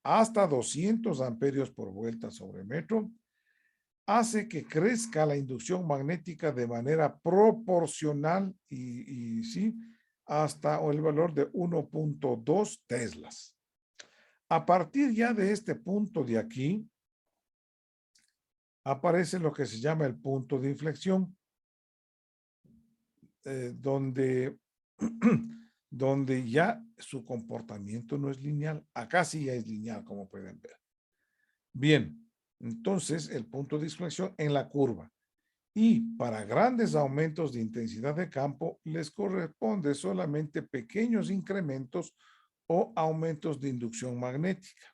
hasta 200 amperios por vuelta sobre metro hace que crezca la inducción magnética de manera proporcional y sí, hasta el valor de 1.2 teslas. A partir ya de este punto de aquí, aparece lo que se llama el punto de inflexión, donde, donde ya su comportamiento no es lineal. Acá sí ya es lineal, como pueden ver. Bien, entonces el punto de inflexión en la curva. Y para grandes aumentos de intensidad de campo les corresponde solamente pequeños incrementos o aumentos de inducción magnética.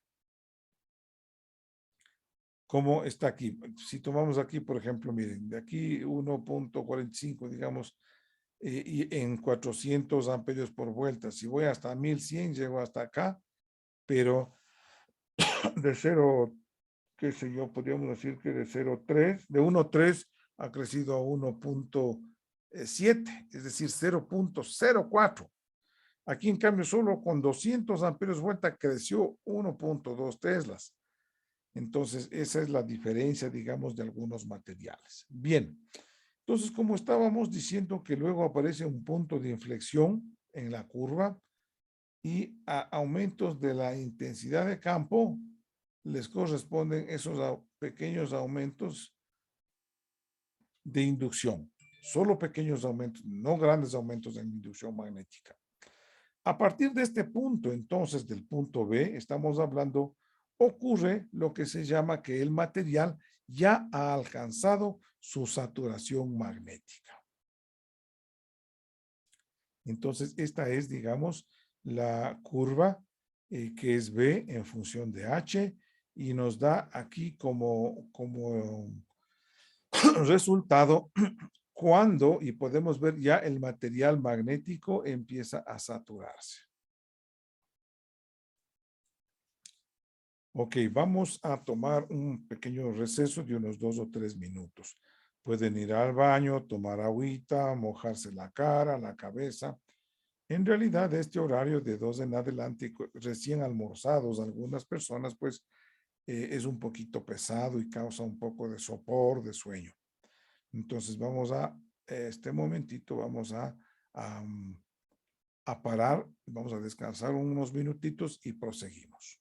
Como está aquí. Si tomamos aquí, por ejemplo, miren, de aquí 1.45, digamos, y en 400 amperios por vuelta. Si voy hasta 1100, llego hasta acá, pero de 0, qué sé yo, podríamos decir que de 0.3, de 1.3 ha crecido a 1.7, es decir, 0.04. Aquí, en cambio, solo con 200 amperios vuelta creció 1.2 teslas. Entonces, esa es la diferencia, digamos, de algunos materiales. Bien, entonces, como estábamos diciendo que luego aparece un punto de inflexión en la curva y a aumentos de la intensidad de campo les corresponden esos pequeños aumentos de inducción. Solo pequeños aumentos, no grandes aumentos en inducción magnética. A partir de este punto, entonces, del punto B, estamos hablando, ocurre lo que se llama que el material ya ha alcanzado su saturación magnética. Entonces, esta es, digamos, la curva que es B en función de H y nos da aquí como resultado cuando, y podemos ver ya el material magnético empieza a saturarse. Ok, vamos a tomar un pequeño receso de unos 2 o 3 minutos. Pueden ir al baño, tomar agüita, mojarse la cara, la cabeza. En realidad, este horario de 2 en adelante, recién almorzados, algunas personas, pues, es un poquito pesado y causa un poco de sopor, de sueño. Entonces, vamos a, este momentito, vamos a parar, vamos a descansar unos minutitos y proseguimos.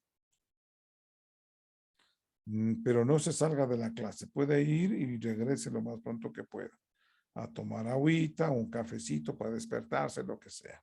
Pero no se salga de la clase, puede ir y regrese lo más pronto que pueda, a tomar agüita, un cafecito para despertarse, lo que sea.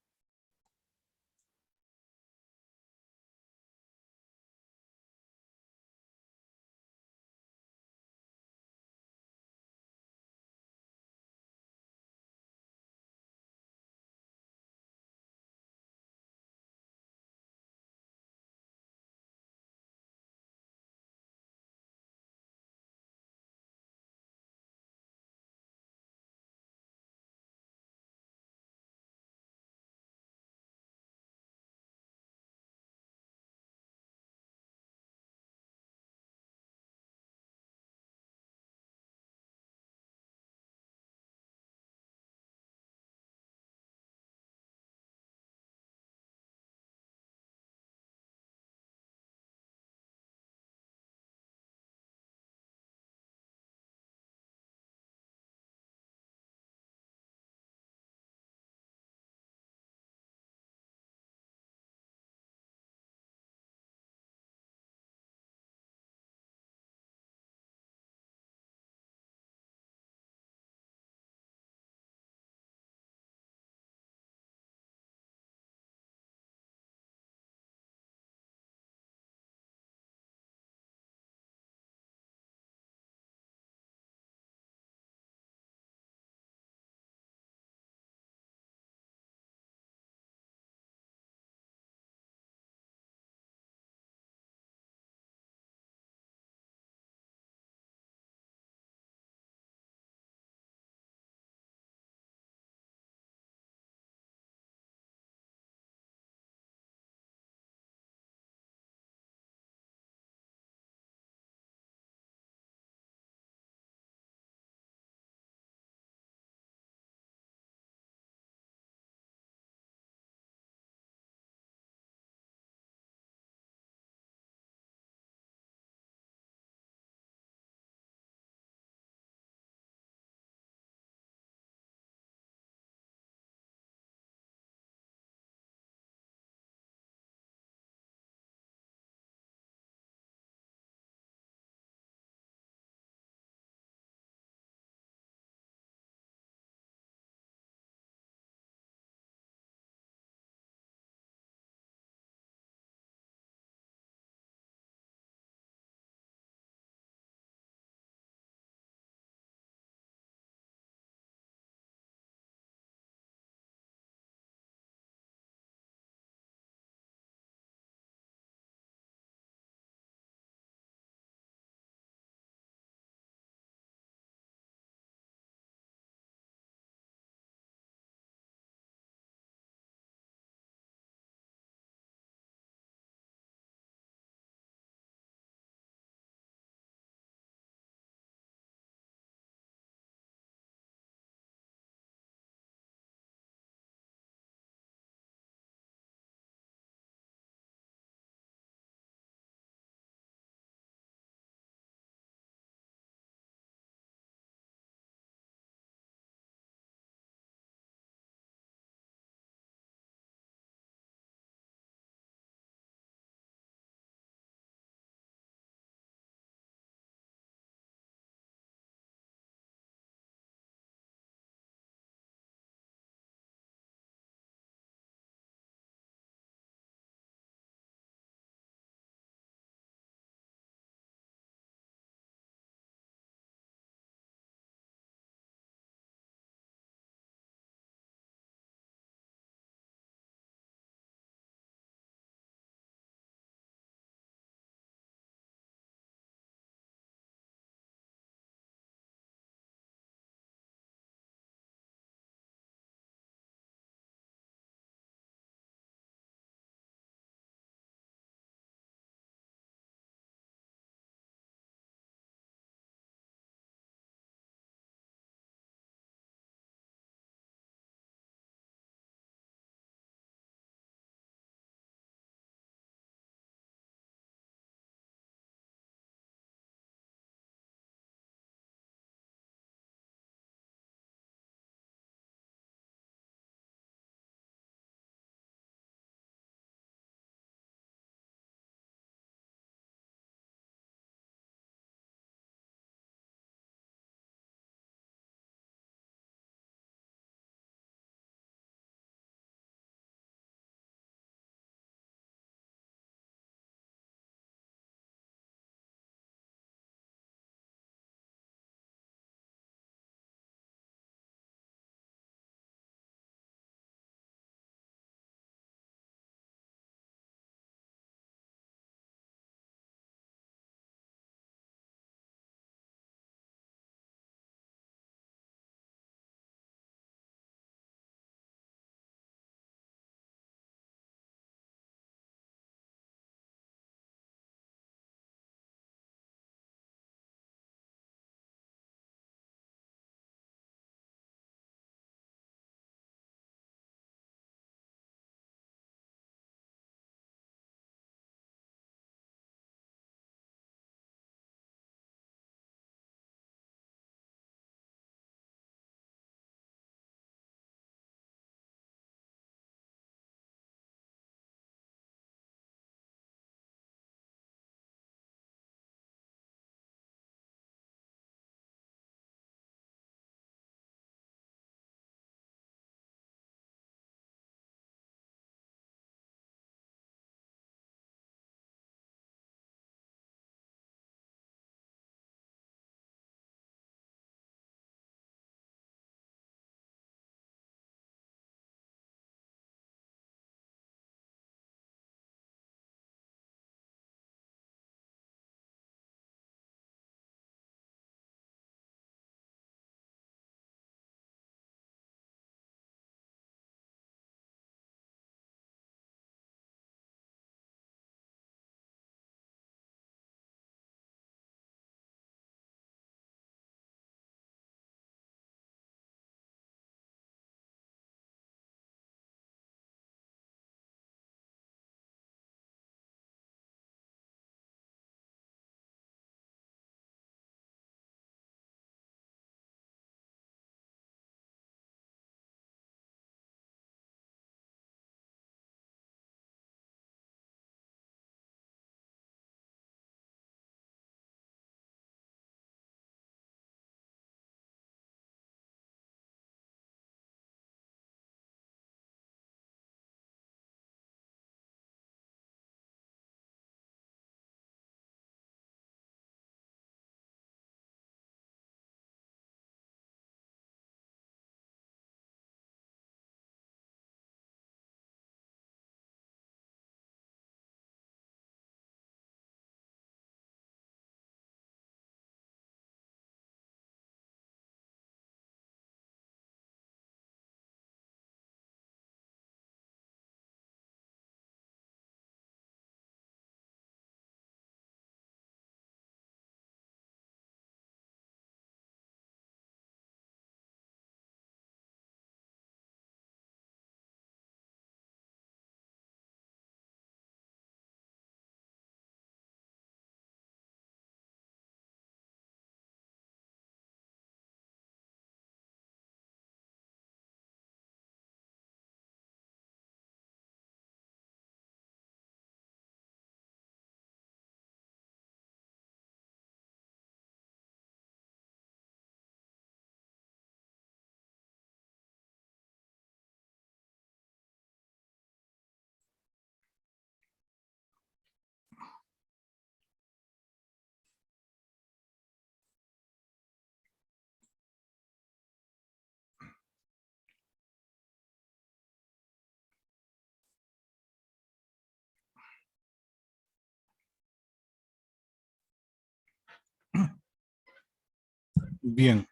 Bien,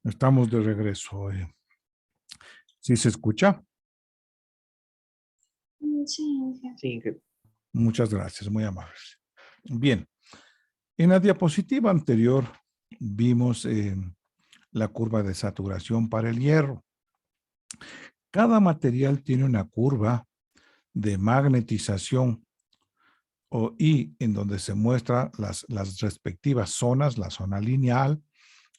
estamos de regreso. ¿Sí se escucha? Sí, Inge. Sí, Inge. Muchas gracias, muy amables. Bien, en la diapositiva anterior vimos la curva de saturación para el hierro. Cada material tiene una curva de magnetización y en donde se muestran las respectivas zonas, la zona lineal.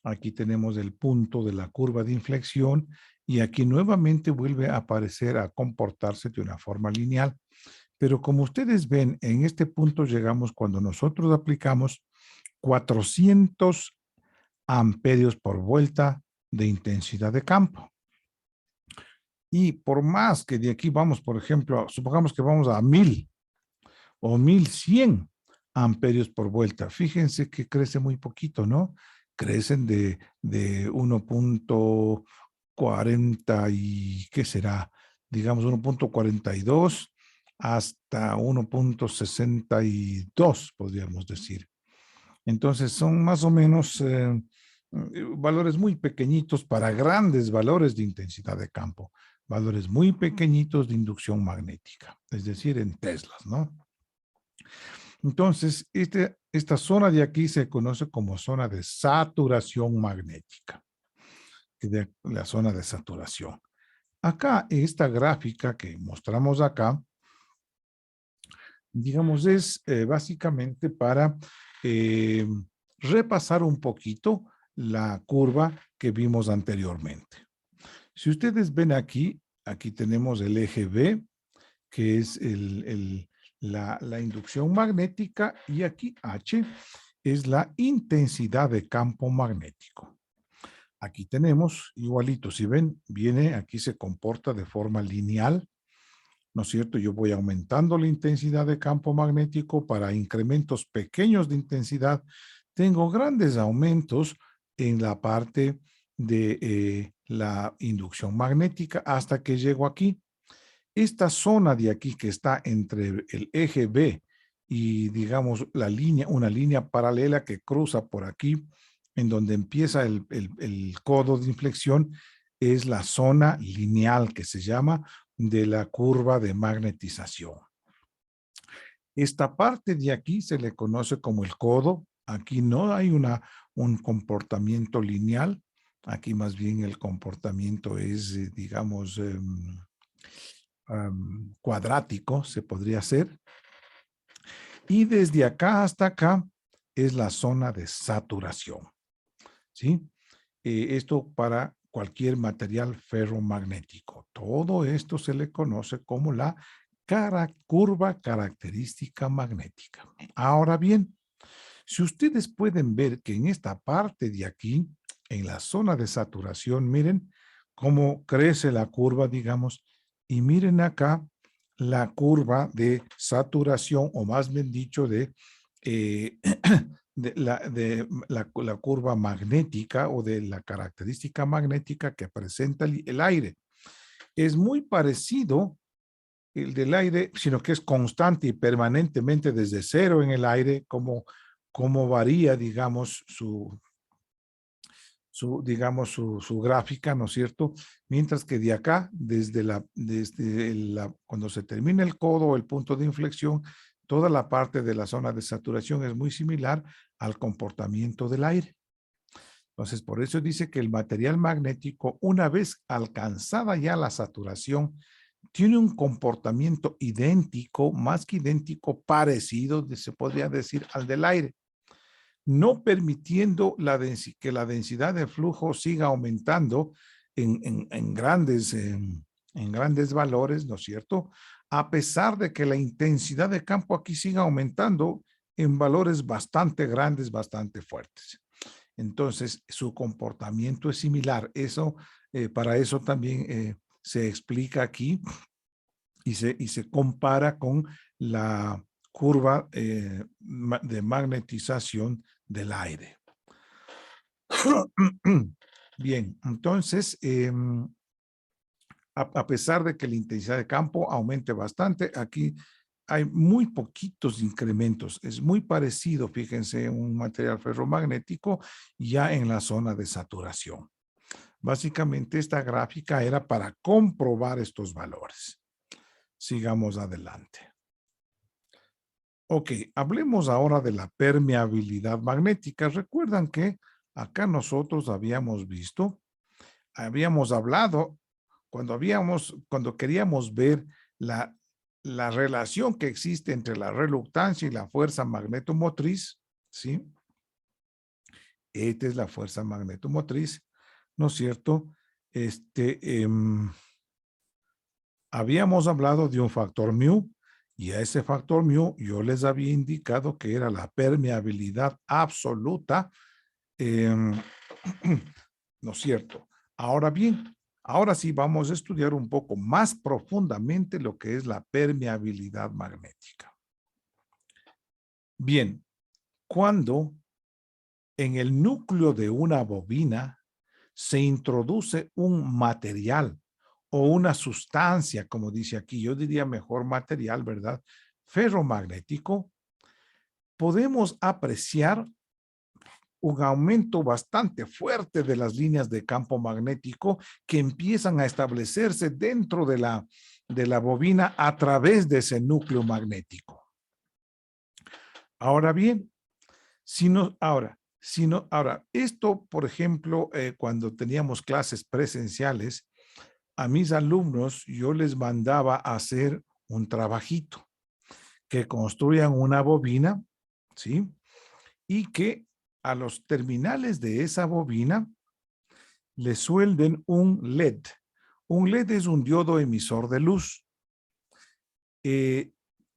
Aquí tenemos el punto de la curva de inflexión y aquí nuevamente vuelve a aparecer a comportarse de una forma lineal. Pero como ustedes ven, en este punto llegamos cuando nosotros aplicamos 400 amperios por vuelta de intensidad de campo. Y por más que de aquí vamos, por ejemplo, supongamos que vamos a 1000 o 1100 amperios por vuelta. Fíjense que crece muy poquito, ¿no? Crecen de 1.40 y, ¿qué será? Digamos 1.42 hasta 1.62, podríamos decir. Entonces son más o menos valores muy pequeñitos para grandes valores de intensidad de campo, valores muy pequeñitos de inducción magnética, es decir, en teslas, ¿no? Entonces, esta zona de aquí se conoce como zona de saturación magnética, de la zona de saturación. Acá, esta gráfica que mostramos acá, digamos, es básicamente para repasar un poquito la curva que vimos anteriormente. Si ustedes ven aquí, aquí tenemos el eje B, que es la inducción magnética, y aquí H es la intensidad de campo magnético. Aquí tenemos igualito, si ven, viene, aquí se comporta de forma lineal, ¿no es cierto? Yo voy aumentando la intensidad de campo magnético para incrementos pequeños de intensidad. Tengo grandes aumentos en la parte de la inducción magnética hasta que llego aquí. Esta zona de aquí que está entre el eje B y, digamos, la línea, una línea paralela que cruza por aquí, en donde empieza el codo de inflexión, es la zona lineal que se llama de la curva de magnetización. Esta parte de aquí se le conoce como el codo. Aquí no hay un comportamiento lineal. Aquí más bien el comportamiento es, digamos, cuadrático, se podría hacer. Y desde acá hasta acá es la zona de saturación. ¿Sí? Esto para cualquier material ferromagnético. Todo esto se le conoce como la curva característica magnética. Ahora bien, si ustedes pueden ver que en esta parte de aquí, en la zona de saturación, miren cómo crece la curva, digamos, y miren acá la curva de saturación, o más bien dicho, de la curva magnética o de la característica magnética que presenta el aire. Es muy parecido el del aire, sino que es constante y permanentemente desde cero en el aire, como varía, digamos, su gráfica, ¿no es cierto? Mientras que de acá, cuando se termina el codo o el punto de inflexión, toda la parte de la zona de saturación es muy similar al comportamiento del aire. Entonces, por eso dice que el material magnético, una vez alcanzada ya la saturación, tiene un comportamiento idéntico, más que idéntico, parecido, se podría decir, al del aire, no permitiendo que la densidad de flujo siga aumentando en grandes valores, ¿no es cierto? A pesar de que la intensidad de campo aquí siga aumentando en valores bastante grandes, bastante fuertes. Entonces, su comportamiento es similar. Para eso también se explica aquí y se compara con la curva de magnetización del aire. Bien, entonces, a pesar de que la intensidad de campo aumente bastante, aquí hay muy poquitos incrementos. Es muy parecido, fíjense, un material ferromagnético ya en la zona de saturación. Básicamente esta gráfica era para comprobar estos valores. Sigamos adelante. Ok, hablemos ahora de la permeabilidad magnética. Recuerdan que acá nosotros habíamos hablado, cuando queríamos ver la relación que existe entre la reluctancia y la fuerza magnetomotriz, ¿sí? Esta es la fuerza magnetomotriz, ¿no es cierto? Habíamos hablado de un factor mu, y a ese factor mu yo les había indicado que era la permeabilidad absoluta, ¿no es cierto? Ahora bien, ahora sí vamos a estudiar un poco más profundamente lo que es la permeabilidad magnética. Bien, cuando en el núcleo de una bobina se introduce un material o una sustancia, como dice aquí, yo diría mejor material, ¿verdad? Ferromagnético, podemos apreciar un aumento bastante fuerte de las líneas de campo magnético que empiezan a establecerse dentro de la bobina a través de ese núcleo magnético. Ahora bien, esto, por ejemplo, cuando teníamos clases presenciales, a mis alumnos yo les mandaba a hacer un trabajito, que construyan una bobina, ¿sí? Y que a los terminales de esa bobina le suelden un LED. Un LED es un diodo emisor de luz.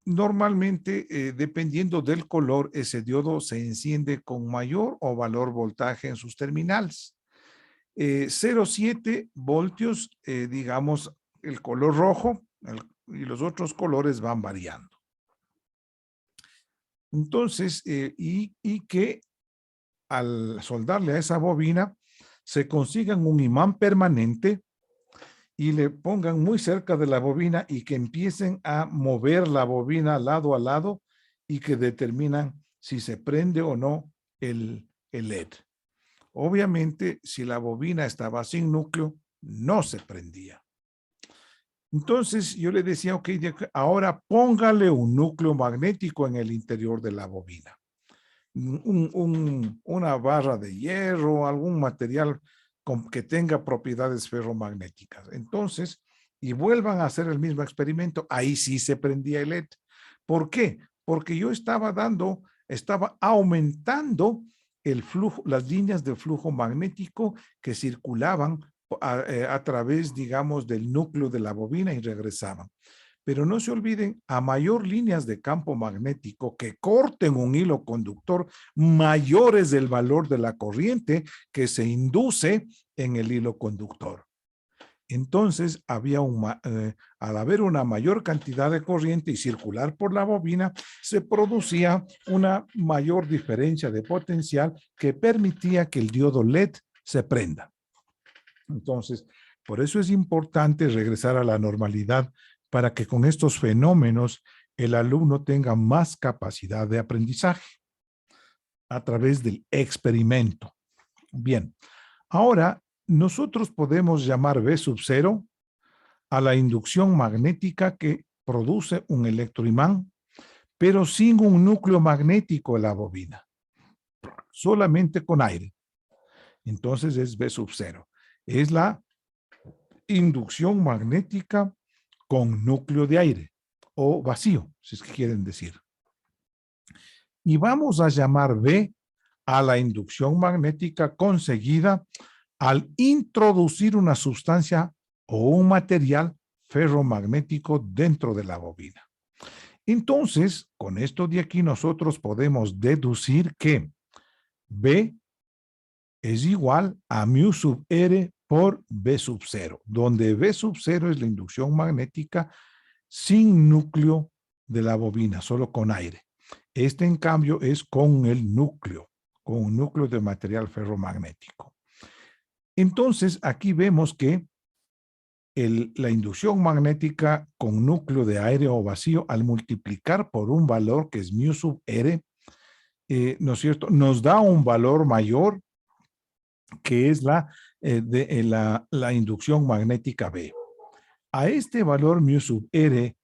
Normalmente, dependiendo del color, ese diodo se enciende con mayor o valor voltaje en sus terminales. 0,7 voltios, digamos, el color rojo, y los otros colores van variando. Entonces, y que al soldarle a esa bobina, se consigan un imán permanente y le pongan muy cerca de la bobina y que empiecen a mover la bobina lado a lado y que determinan si se prende o no el LED. Obviamente, si la bobina estaba sin núcleo, no se prendía. Entonces, yo le decía, ok, ahora póngale un núcleo magnético en el interior de la bobina. Una barra de hierro, algún material que tenga propiedades ferromagnéticas. Entonces, y vuelvan a hacer el mismo experimento, ahí sí se prendía el LED. ¿Por qué? Porque yo estaba aumentando el flujo, las líneas de flujo magnético que circulaban a través, digamos, del núcleo de la bobina y regresaban. Pero no se olviden, a mayor líneas de campo magnético que corten un hilo conductor, mayor es el valor de la corriente que se induce en el hilo conductor. Entonces, al haber una mayor cantidad de corriente y circular por la bobina, se producía una mayor diferencia de potencial que permitía que el diodo LED se prenda. Entonces, por eso es importante regresar a la normalidad para que con estos fenómenos el alumno tenga más capacidad de aprendizaje a través del experimento. Bien, ahora nosotros podemos llamar V sub 0 a la inducción magnética que produce un electroimán, pero sin un núcleo magnético en la bobina, solamente con aire. Entonces es V sub 0. Es la inducción magnética con núcleo de aire o vacío, si es que quieren decir. Y vamos a llamar V a la inducción magnética conseguida al introducir una sustancia o un material ferromagnético dentro de la bobina. Entonces, con esto de aquí nosotros podemos deducir que V es igual a mu sub R por V sub 0, donde V sub 0 es la inducción magnética sin núcleo de la bobina, solo con aire. Este, en cambio, es con el núcleo, con un núcleo de material ferromagnético. Entonces, aquí vemos que la inducción magnética con núcleo de aire o vacío al multiplicar por un valor que es mu sub r, ¿no es cierto? Nos da un valor mayor que es la inducción magnética B. A este valor mu sub r,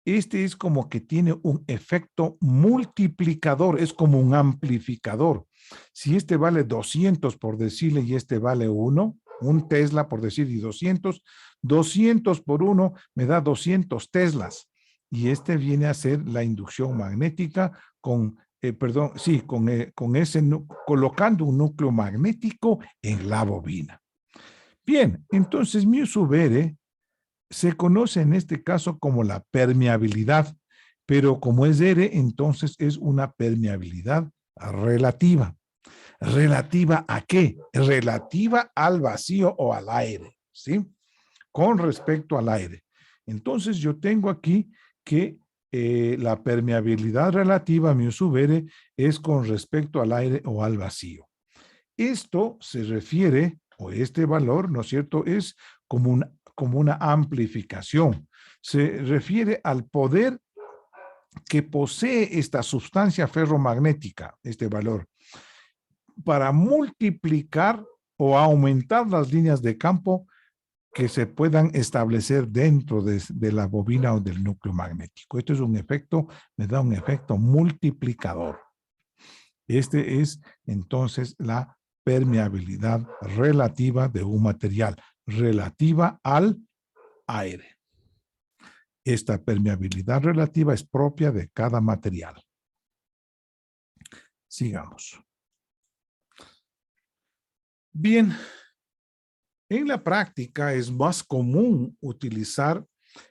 este es como que tiene un efecto multiplicador, es como un amplificador. Si este vale 200 por decirle y este vale 1, un Tesla por decir y 200 por 1 me da 200 Teslas. Y este viene a ser la inducción magnética con, colocando un núcleo magnético en la bobina. Bien, entonces mu sub r se conoce en este caso como la permeabilidad, pero como es R, entonces es una permeabilidad relativa. ¿Relativa a qué? Relativa al vacío o al aire, ¿sí? Con respecto al aire. Entonces yo tengo aquí que la permeabilidad relativa mu sub R es con respecto al aire o al vacío. Esto se refiere, o este valor, ¿no es cierto?, es como una amplificación. Se refiere al poder que posee esta sustancia ferromagnética, este valor, para multiplicar o aumentar las líneas de campo que se puedan establecer dentro de la bobina o del núcleo magnético. Esto es un efecto, me da un efecto multiplicador. Este es entonces la permeabilidad relativa de un material, relativa al aire. Esta permeabilidad relativa es propia de cada material. Sigamos. Bien, en la práctica es más común utilizar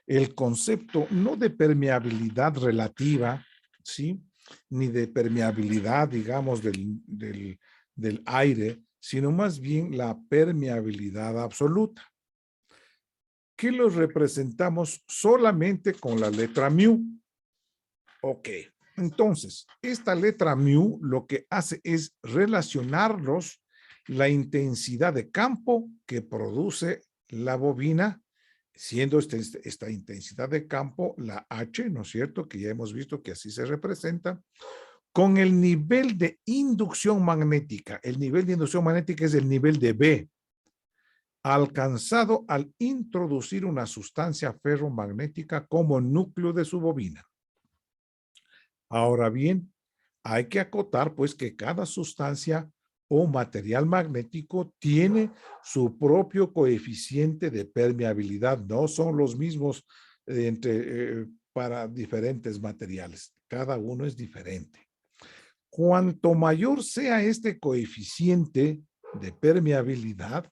el concepto no de permeabilidad relativa, ¿sí?, ni de permeabilidad, digamos, del aire, sino más bien la permeabilidad absoluta, que lo representamos solamente con la letra mu. Ok, entonces, esta letra mu lo que hace es relacionarlos la intensidad de campo que produce la bobina, siendo esta intensidad de campo la H, ¿no es cierto?, que ya hemos visto que así se representa, con el nivel de inducción magnética. El nivel de inducción magnética es el nivel de B, alcanzado al introducir una sustancia ferromagnética como núcleo de su bobina. Ahora bien, hay que acotar pues que cada sustancia o material magnético tiene su propio coeficiente de permeabilidad. No son los mismos para diferentes materiales. Cada uno es diferente. Cuanto mayor sea este coeficiente de permeabilidad,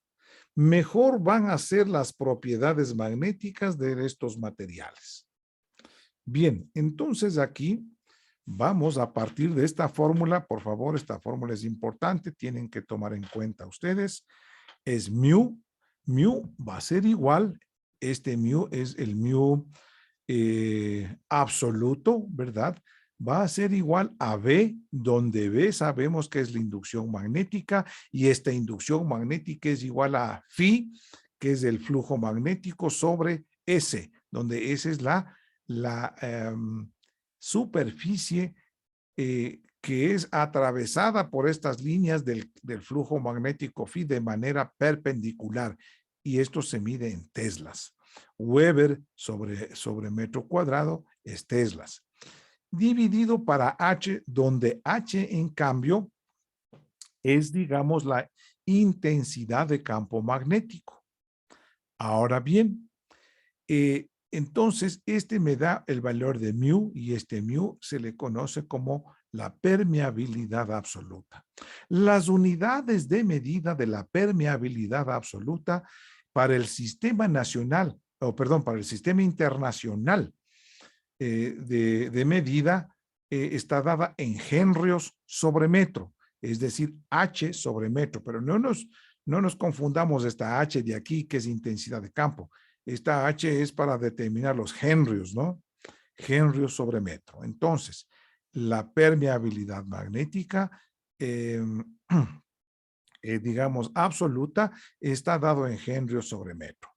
mejor van a ser las propiedades magnéticas de estos materiales. Bien, entonces aquí vamos a partir de esta fórmula. Por favor, esta fórmula es importante, tienen que tomar en cuenta ustedes. Es mu va a ser igual, este mu es el mu absoluto, ¿verdad? Va a ser igual a B, donde B sabemos que es la inducción magnética y esta inducción magnética es igual a phi, que es el flujo magnético, sobre S, donde S es la superficie que es atravesada por estas líneas del flujo magnético phi de manera perpendicular, y esto se mide en teslas. Weber sobre metro cuadrado es teslas. Dividido para H, donde H en cambio es, digamos, la intensidad de campo magnético. Ahora bien, entonces este me da el valor de mu y este mu se le conoce como la permeabilidad absoluta. Las unidades de medida de la permeabilidad absoluta para el sistema nacional, para el sistema internacional de medida está dada en henrios sobre metro, es decir, H sobre metro, pero no nos confundamos esta H de aquí que es intensidad de campo. Esta H es para determinar los henrios, ¿no? Henrios sobre metro. Entonces, la permeabilidad magnética, digamos, absoluta, está dado en henrios sobre metro.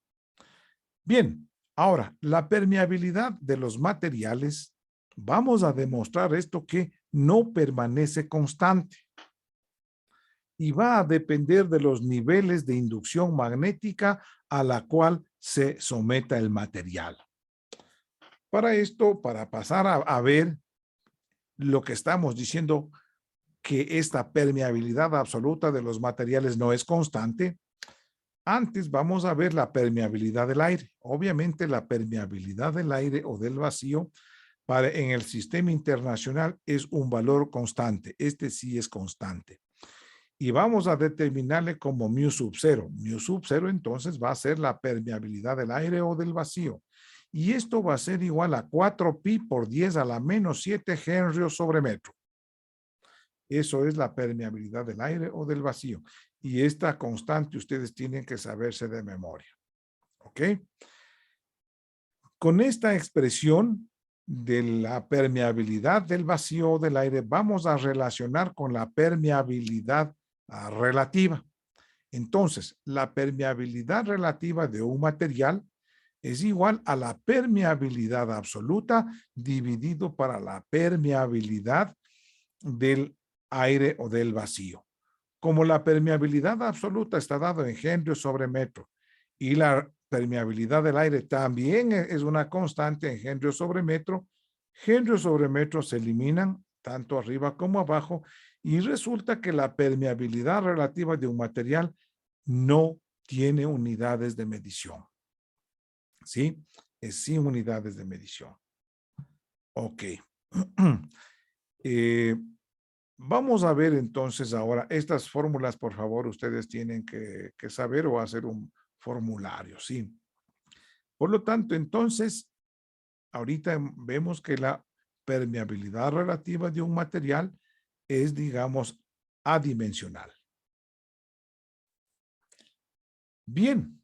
Bien, ahora, la permeabilidad de los materiales, vamos a demostrar esto que no permanece constante y va a depender de los niveles de inducción magnética a la cual se someta el material. Para esto, para pasar a ver lo que estamos diciendo, que esta permeabilidad absoluta de los materiales no es constante, antes vamos a ver la permeabilidad del aire. Obviamente la permeabilidad del aire o del vacío en el sistema internacional es un valor constante. Este sí es constante. Y vamos a determinarle como mu sub 0. Mu sub 0 entonces va a ser la permeabilidad del aire o del vacío. Y esto va a ser igual a 4pi por 10 a la menos 7 henrios sobre metro. Eso es la permeabilidad del aire o del vacío. Y esta constante ustedes tienen que saberse de memoria. ¿Ok? Con esta expresión de la permeabilidad del vacío o del aire, vamos a relacionar con la permeabilidad relativa. Entonces, la permeabilidad relativa de un material es igual a la permeabilidad absoluta dividido para la permeabilidad del aire o del vacío. Como la permeabilidad absoluta está dado en henrios sobre metro y la permeabilidad del aire también es una constante en henrios sobre metro se eliminan tanto arriba como abajo y resulta que la permeabilidad relativa de un material no tiene unidades de medición. ¿Sí? Es sin unidades de medición. Ok. Vamos a ver entonces ahora estas fórmulas, por favor, ustedes tienen que saber o hacer un formulario, ¿sí? Por lo tanto, entonces, ahorita vemos que la permeabilidad relativa de un material es, digamos, adimensional. Bien.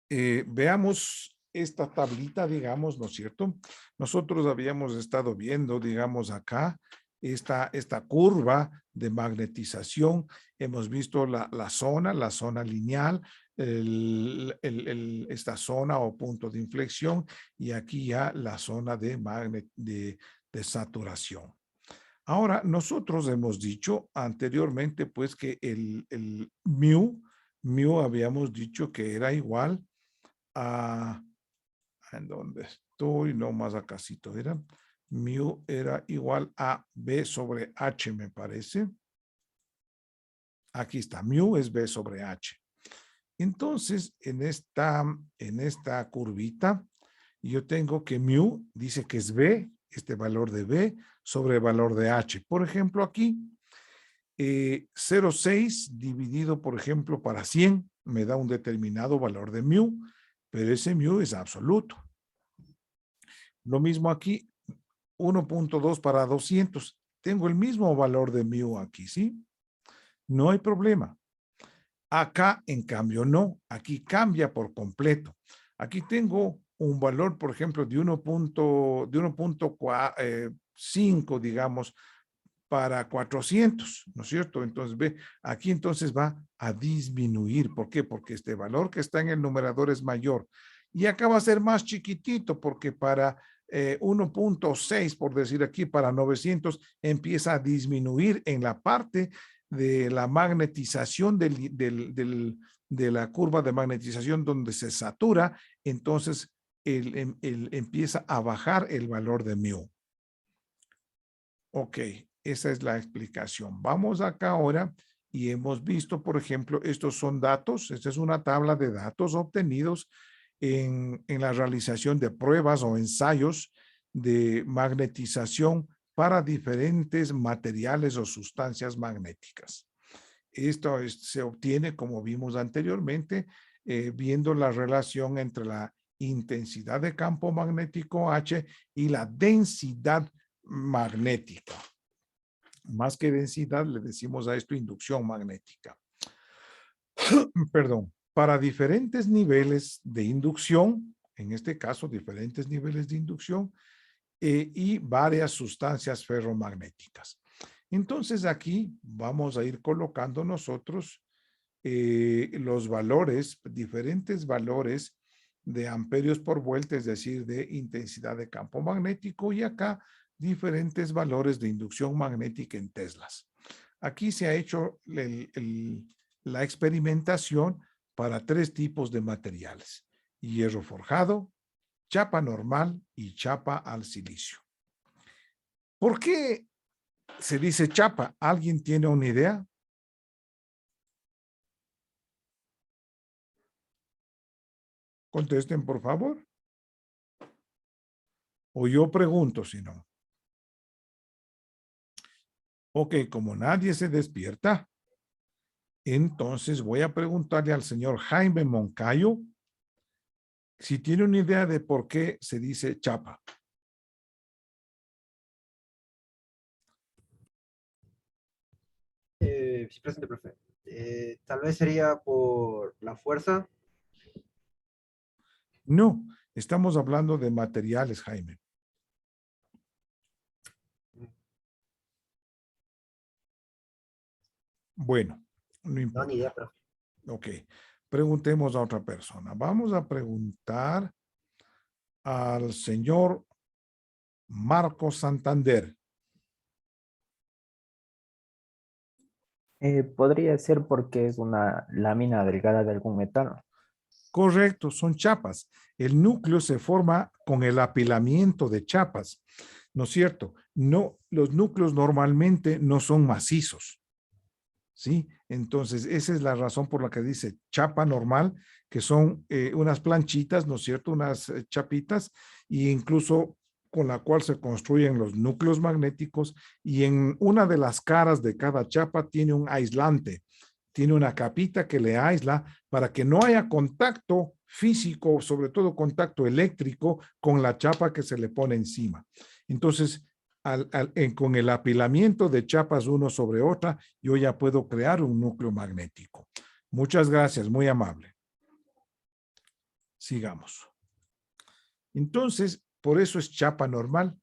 Veamos esta tablita, digamos, ¿no es cierto? Nosotros habíamos estado viendo, digamos, acá, esta curva de magnetización. Hemos visto la zona lineal, esta zona o punto de inflexión, y aquí ya la zona de saturación. Ahora, nosotros hemos dicho anteriormente, pues, que el mu habíamos dicho que era igual en donde estoy, no más acácito era, mu era igual a B sobre H, me parece. Aquí está, mu es B sobre H. Entonces, en esta curvita, yo tengo que mu dice que es B, este valor de B, sobre el valor de H. Por ejemplo, aquí, 0,6 dividido, por ejemplo, para 100, me da un determinado valor de mu, pero ese mu es absoluto. Lo mismo aquí, 1.2 para 200. Tengo el mismo valor de mu aquí, ¿sí? No hay problema. Acá, en cambio, no. Aquí cambia por completo. Aquí tengo un valor, por ejemplo, de 1.5, digamos, para 400, ¿no es cierto? Entonces, ve, aquí entonces va a disminuir. ¿Por qué? Porque este valor que está en el numerador es mayor. Y acá va a ser más chiquitito porque para 1.6, por decir aquí, para 900, empieza a disminuir en la parte de la magnetización de la curva de magnetización donde se satura, entonces empieza a bajar el valor de mu. Ok, esa es la explicación. Vamos acá ahora y hemos visto, por ejemplo, estos son datos. Esta es una tabla de datos obtenidos en la realización de pruebas o ensayos de magnetización para diferentes materiales o sustancias magnéticas. Esto se obtiene, como vimos anteriormente, viendo la relación entre la intensidad de campo magnético H y la densidad magnética. Más que densidad, le decimos a esto inducción magnética. Perdón. Para diferentes niveles de inducción, en este caso, diferentes niveles de inducción y varias sustancias ferromagnéticas. Entonces, aquí vamos a ir colocando nosotros los valores, diferentes valores de amperios por vuelta, es decir, de intensidad de campo magnético, y acá diferentes valores de inducción magnética en teslas. Aquí se ha hecho la experimentación para 3 tipos de materiales: hierro forjado, chapa normal y chapa al silicio. ¿Por qué se dice chapa? ¿Alguien tiene una idea? Contesten, por favor. O yo pregunto, si no. Ok, como nadie se despierta, entonces voy a preguntarle al señor Jaime Moncayo si tiene una idea de por qué se dice chapa. Sí, presente, profe. Tal vez sería por la fuerza. No, estamos hablando de materiales, Jaime. Bueno, no No, importa. ni idea, profe. Ok, preguntemos a otra persona. Vamos a preguntar al señor Marco Santander. Podría ser porque es una lámina delgada de algún metal. Correcto, son chapas. El núcleo se forma con el apilamiento de chapas, ¿no es cierto? No, los núcleos normalmente no son macizos, ¿sí? Entonces, esa es la razón por la que dice chapa normal, que son unas planchitas, ¿no es cierto? Unas chapitas, e incluso con la cual se construyen los núcleos magnéticos, y en una de las caras de cada chapa tiene un aislante, tiene una capita que le aísla para que no haya contacto físico, sobre todo contacto eléctrico, con la chapa que se le pone encima. Entonces, con el apilamiento de chapas uno sobre otra, yo ya puedo crear un núcleo magnético. Muchas gracias, muy amable. Sigamos. Entonces, por eso es chapa normal.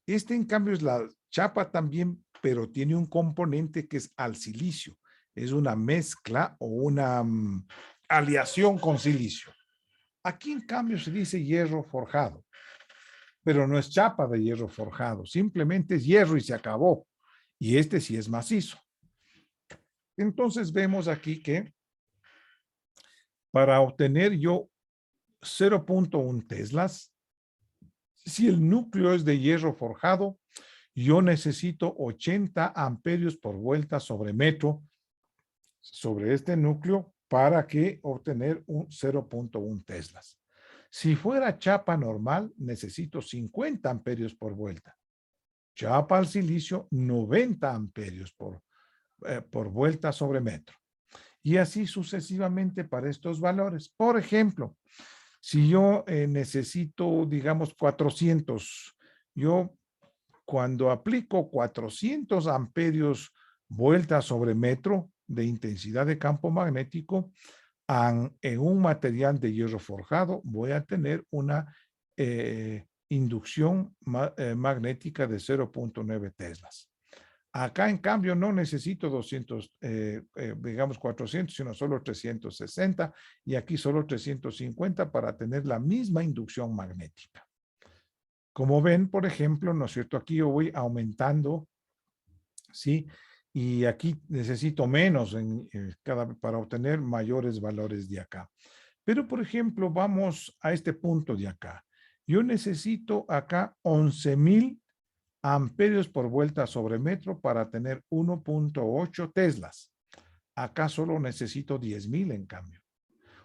Este, en cambio, es la chapa también, pero tiene un componente que es al silicio. Es una mezcla o una aleación con silicio. Aquí, en cambio, se dice hierro forjado, pero no es chapa de hierro forjado, simplemente es hierro y se acabó. Y este sí es macizo. Entonces vemos aquí que para obtener yo 0.1 teslas, si el núcleo es de hierro forjado, yo necesito 80 amperios por vuelta sobre metro sobre este núcleo para que obtener un 0.1 teslas. Si fuera chapa normal, necesito 50 amperios por vuelta. Chapa al silicio, 90 amperios por vuelta sobre metro. Y así sucesivamente para estos valores. Por ejemplo, si yo necesito, digamos, 400, yo cuando aplico 400 amperios vuelta sobre metro de intensidad de campo magnético en un material de hierro forjado, voy a tener una inducción magnética de 0.9 teslas. Acá, en cambio, no necesito 200, digamos 400, sino solo 360, y aquí solo 350 para tener la misma inducción magnética. Como ven, por ejemplo, ¿no es cierto? Aquí yo voy aumentando, ¿sí? Y aquí necesito menos para obtener mayores valores de acá. Pero, por ejemplo, vamos a este punto de acá. Yo necesito acá 11,000 amperios por vuelta sobre metro para tener 1.8 teslas. Acá solo necesito 10,000 en cambio.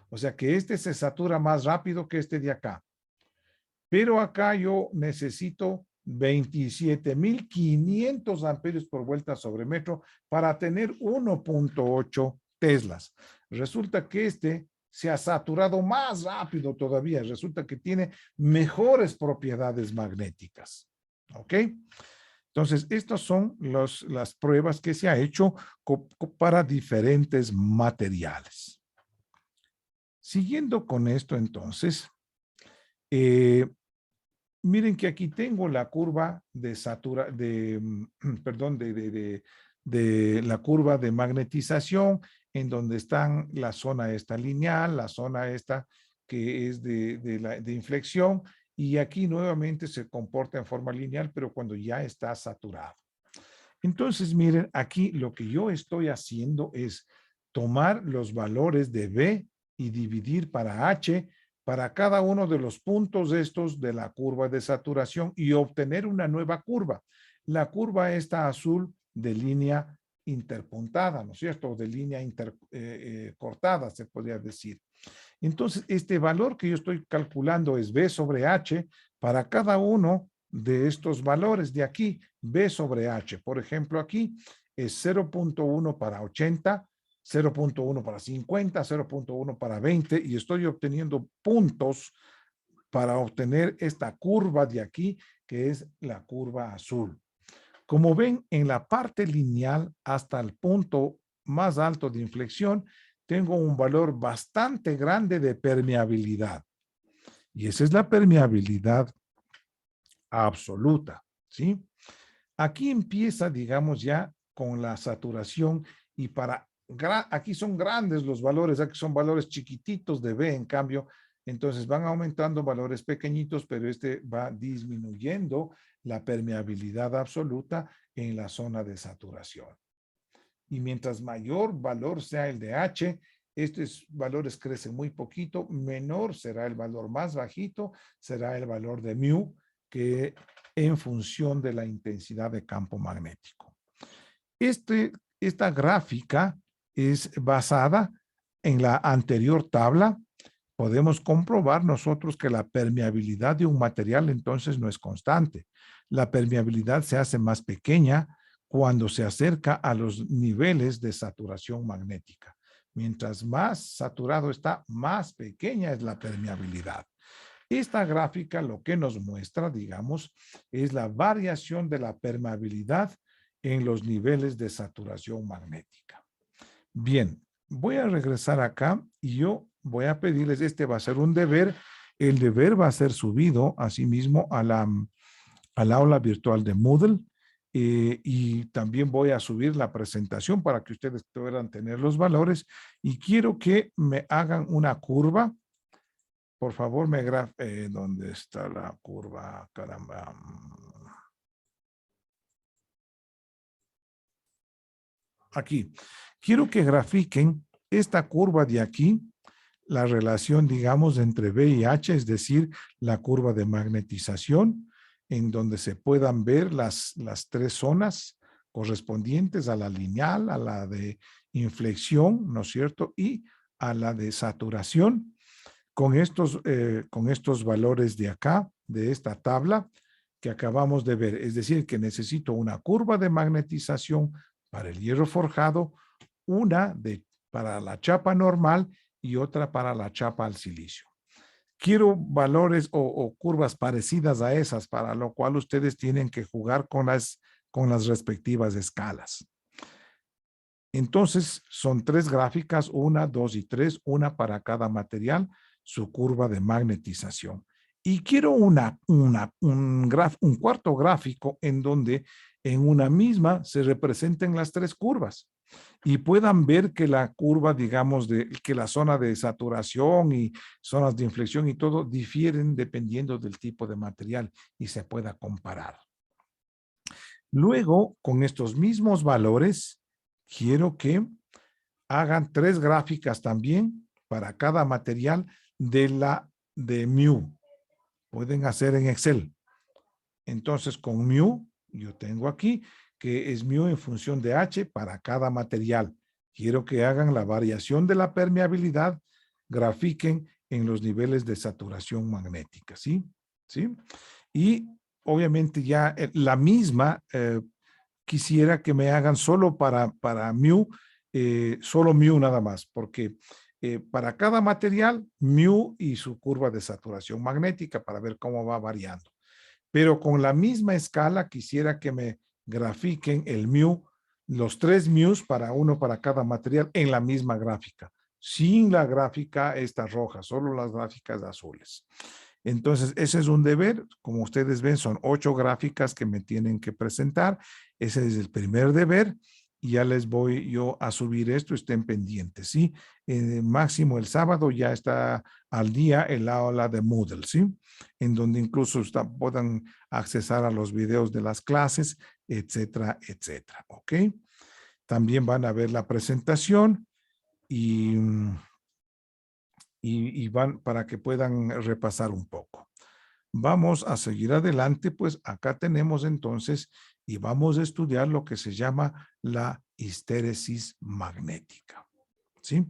O sea que este se satura más rápido que este de acá. Pero acá yo necesito 27,500 amperios por vuelta sobre metro para tener 1.8 teslas. Resulta que este se ha saturado más rápido todavía. Resulta que tiene mejores propiedades magnéticas. ¿Ok? Entonces, estas son las pruebas que se ha hecho para diferentes materiales. Siguiendo con esto, entonces, miren que aquí tengo la curva de la curva de magnetización, en donde están la zona esta lineal, la zona esta que es de inflexión, y aquí nuevamente se comporta en forma lineal, pero cuando ya está saturado. Entonces, miren, aquí lo que yo estoy haciendo es tomar los valores de B y dividir para H para cada uno de los puntos estos de la curva de saturación y obtener una nueva curva. La curva esta azul de línea interpuntada, ¿no es cierto? De línea cortada, se podría decir. Entonces, este valor que yo estoy calculando es B sobre H para cada uno de estos valores de aquí, B sobre H. Por ejemplo, aquí es 0.1 para 80, 0.1 para 50, 0.1 para 20, y estoy obteniendo puntos para obtener esta curva de aquí, que es la curva azul. Como ven, en la parte lineal hasta el punto más alto de inflexión, tengo un valor bastante grande de permeabilidad. Y esa es la permeabilidad absoluta, ¿sí? Aquí empieza, digamos, ya con la saturación, y aquí son grandes los valores, aquí son valores chiquititos de B, en cambio, entonces van aumentando valores pequeñitos, pero este va disminuyendo la permeabilidad absoluta en la zona de saturación. Y mientras mayor valor sea el de H, estos valores crecen muy poquito, menor será el valor más bajito, será el valor de mu, que en función de la intensidad de campo magnético. Esta gráfica es basada en la anterior tabla. Podemos comprobar nosotros que la permeabilidad de un material entonces no es constante. La permeabilidad se hace más pequeña cuando se acerca a los niveles de saturación magnética. Mientras más saturado está, más pequeña es la permeabilidad. Esta gráfica lo que nos muestra, digamos, es la variación de la permeabilidad en los niveles de saturación magnética. Bien, voy a regresar acá y yo voy a pedirles, este va a ser un deber, el deber va a ser subido asimismo al aula virtual de Moodle, y también voy a subir la presentación para que ustedes puedan tener los valores, y quiero que me hagan una curva. Por favor, ¿dónde está la curva? Caramba. Aquí. Quiero que grafiquen esta curva de aquí, la relación, digamos, entre B y H, es decir, la curva de magnetización, en donde se puedan ver las tres zonas correspondientes a la lineal, a la de inflexión, ¿no es cierto? Y a la de saturación. Con estos valores de acá, de esta tabla que acabamos de ver. Es decir, que necesito una curva de magnetización para el hierro forjado, una para la chapa normal y otra para la chapa al silicio. Quiero valores o curvas parecidas a esas, para lo cual ustedes tienen que jugar con las respectivas escalas. Entonces, son tres gráficas, 1, 2 y 3, una para cada material, su curva de magnetización. Y quiero un cuarto gráfico en donde en una misma se representen las tres curvas y puedan ver que la curva, digamos, que la zona de saturación y zonas de inflexión y todo difieren dependiendo del tipo de material y se pueda comparar. Luego, con estos mismos valores, quiero que hagan tres gráficas también para cada material de mu. Pueden hacer en Excel. Entonces, con mu, yo tengo aquí que es mu en función de H para cada material. Quiero que hagan la variación de la permeabilidad, grafiquen en los niveles de saturación magnética, ¿sí? ¿Sí? Y obviamente ya la misma, quisiera que me hagan solo para mu, solo mu nada más, porque para cada material, mu y su curva de saturación magnética para ver cómo va variando. Pero con la misma escala quisiera que me grafiquen el mu, los tres mus para cada material en la misma gráfica, sin la gráfica esta roja, solo las gráficas azules. Entonces, ese es un deber. Como ustedes ven, son 8 gráficas que me tienen que presentar. Ese es el primer deber. y ya les voy yo a subir esto, estén pendientes, ¿sí? Máximo el sábado ya está al día el aula de Moodle, ¿sí? En donde incluso puedan accesar a los videos de las clases, etcétera, etcétera, ¿ok? También van a ver la presentación y van para que puedan repasar un poco. Vamos a seguir adelante, pues acá tenemos entonces y vamos a estudiar lo que se llama la histéresis magnética, ¿sí?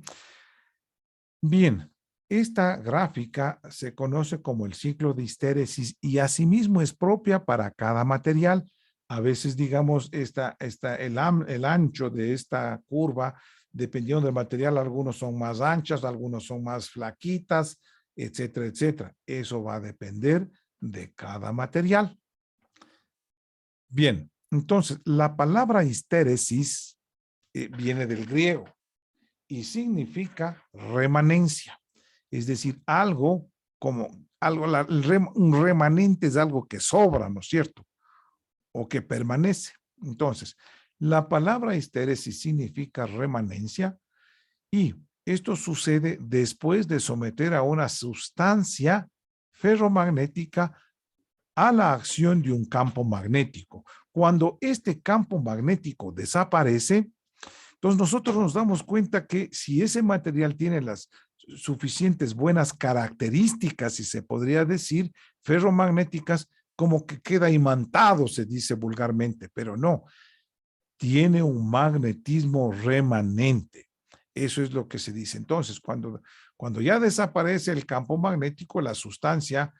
Bien, esta gráfica se conoce como el ciclo de histéresis y asimismo es propia para cada material. A veces, digamos, el ancho de esta curva, dependiendo del material, algunos son más anchas, algunos son más flaquitas, etcétera, etcétera. Eso va a depender de cada material. Bien, entonces, la palabra histéresis viene del griego y significa remanencia. Es decir, algo como, un remanente es algo que sobra, ¿no es cierto? O que permanece. Entonces, la palabra histéresis significa remanencia y esto sucede después de someter a una sustancia ferromagnética a la acción de un campo magnético. Cuando este campo magnético desaparece, entonces nosotros nos damos cuenta que si ese material tiene las suficientes buenas características, si se podría decir, ferromagnéticas, como que queda imantado, se dice vulgarmente, pero no, tiene un magnetismo remanente. Eso es lo que se dice. Entonces, cuando ya desaparece el campo magnético, la sustancia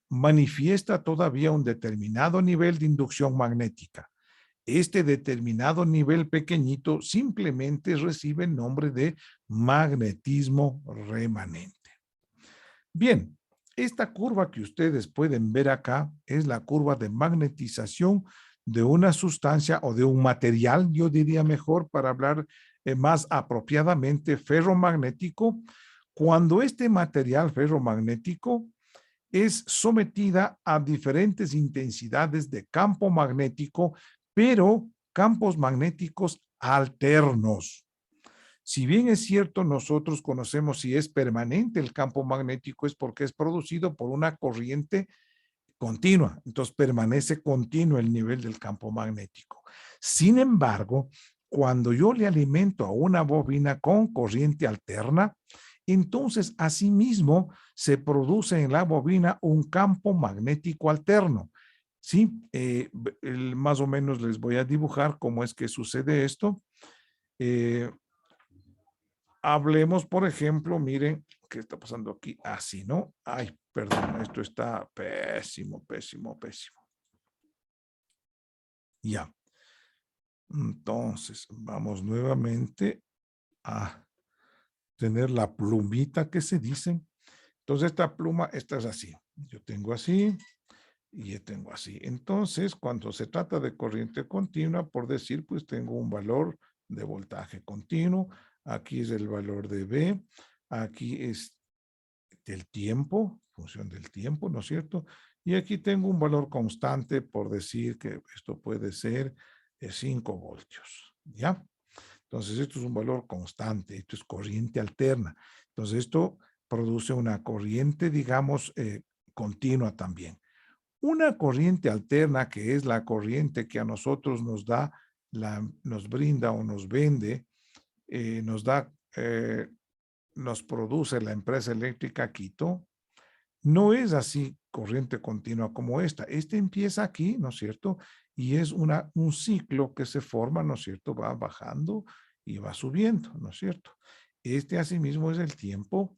manifiesta todavía un determinado nivel de inducción magnética. Este determinado nivel pequeñito simplemente recibe el nombre de magnetismo remanente. Bien, esta curva que ustedes pueden ver acá es la curva de magnetización de una sustancia o de un material, yo diría mejor para hablar más apropiadamente, ferromagnético, cuando este material ferromagnético es sometida a diferentes intensidades de campo magnético, pero campos magnéticos alternos. Si bien es cierto, nosotros conocemos si es permanente el campo magnético, es porque es producido por una corriente continua. Entonces permanece continuo el nivel del campo magnético. Sin embargo, cuando yo le alimento a una bobina con corriente alterna, entonces asimismo se produce en la bobina un campo magnético alterno. Sí, más o menos les voy a dibujar cómo es que sucede esto. Hablemos, por ejemplo, miren, ¿qué está pasando aquí? Así, ¿no? Ay, perdón, esto está pésimo, pésimo, pésimo. Ya. Entonces, vamos nuevamente a tener la plumita que se dice. Entonces, esta pluma, esta es así. Yo tengo así y yo tengo así. Entonces, cuando se trata de corriente continua, por decir, pues tengo un valor de voltaje continuo. Aquí es el valor de B. Aquí es del tiempo, función del tiempo, ¿no es cierto? Y aquí tengo un valor constante, por decir que esto puede ser 5 voltios, ¿ya? Entonces, esto es un valor constante, esto es corriente alterna. Entonces, esto produce una corriente, digamos, continua también. Una corriente alterna, que es la corriente que a nosotros nos da, nos brinda o nos vende, nos produce la empresa eléctrica Quito, no es así corriente continua como esta. Este empieza aquí, ¿no es cierto? Y es un ciclo que se forma, ¿no es cierto? Va bajando y va subiendo, ¿no es cierto? Este asimismo es el tiempo,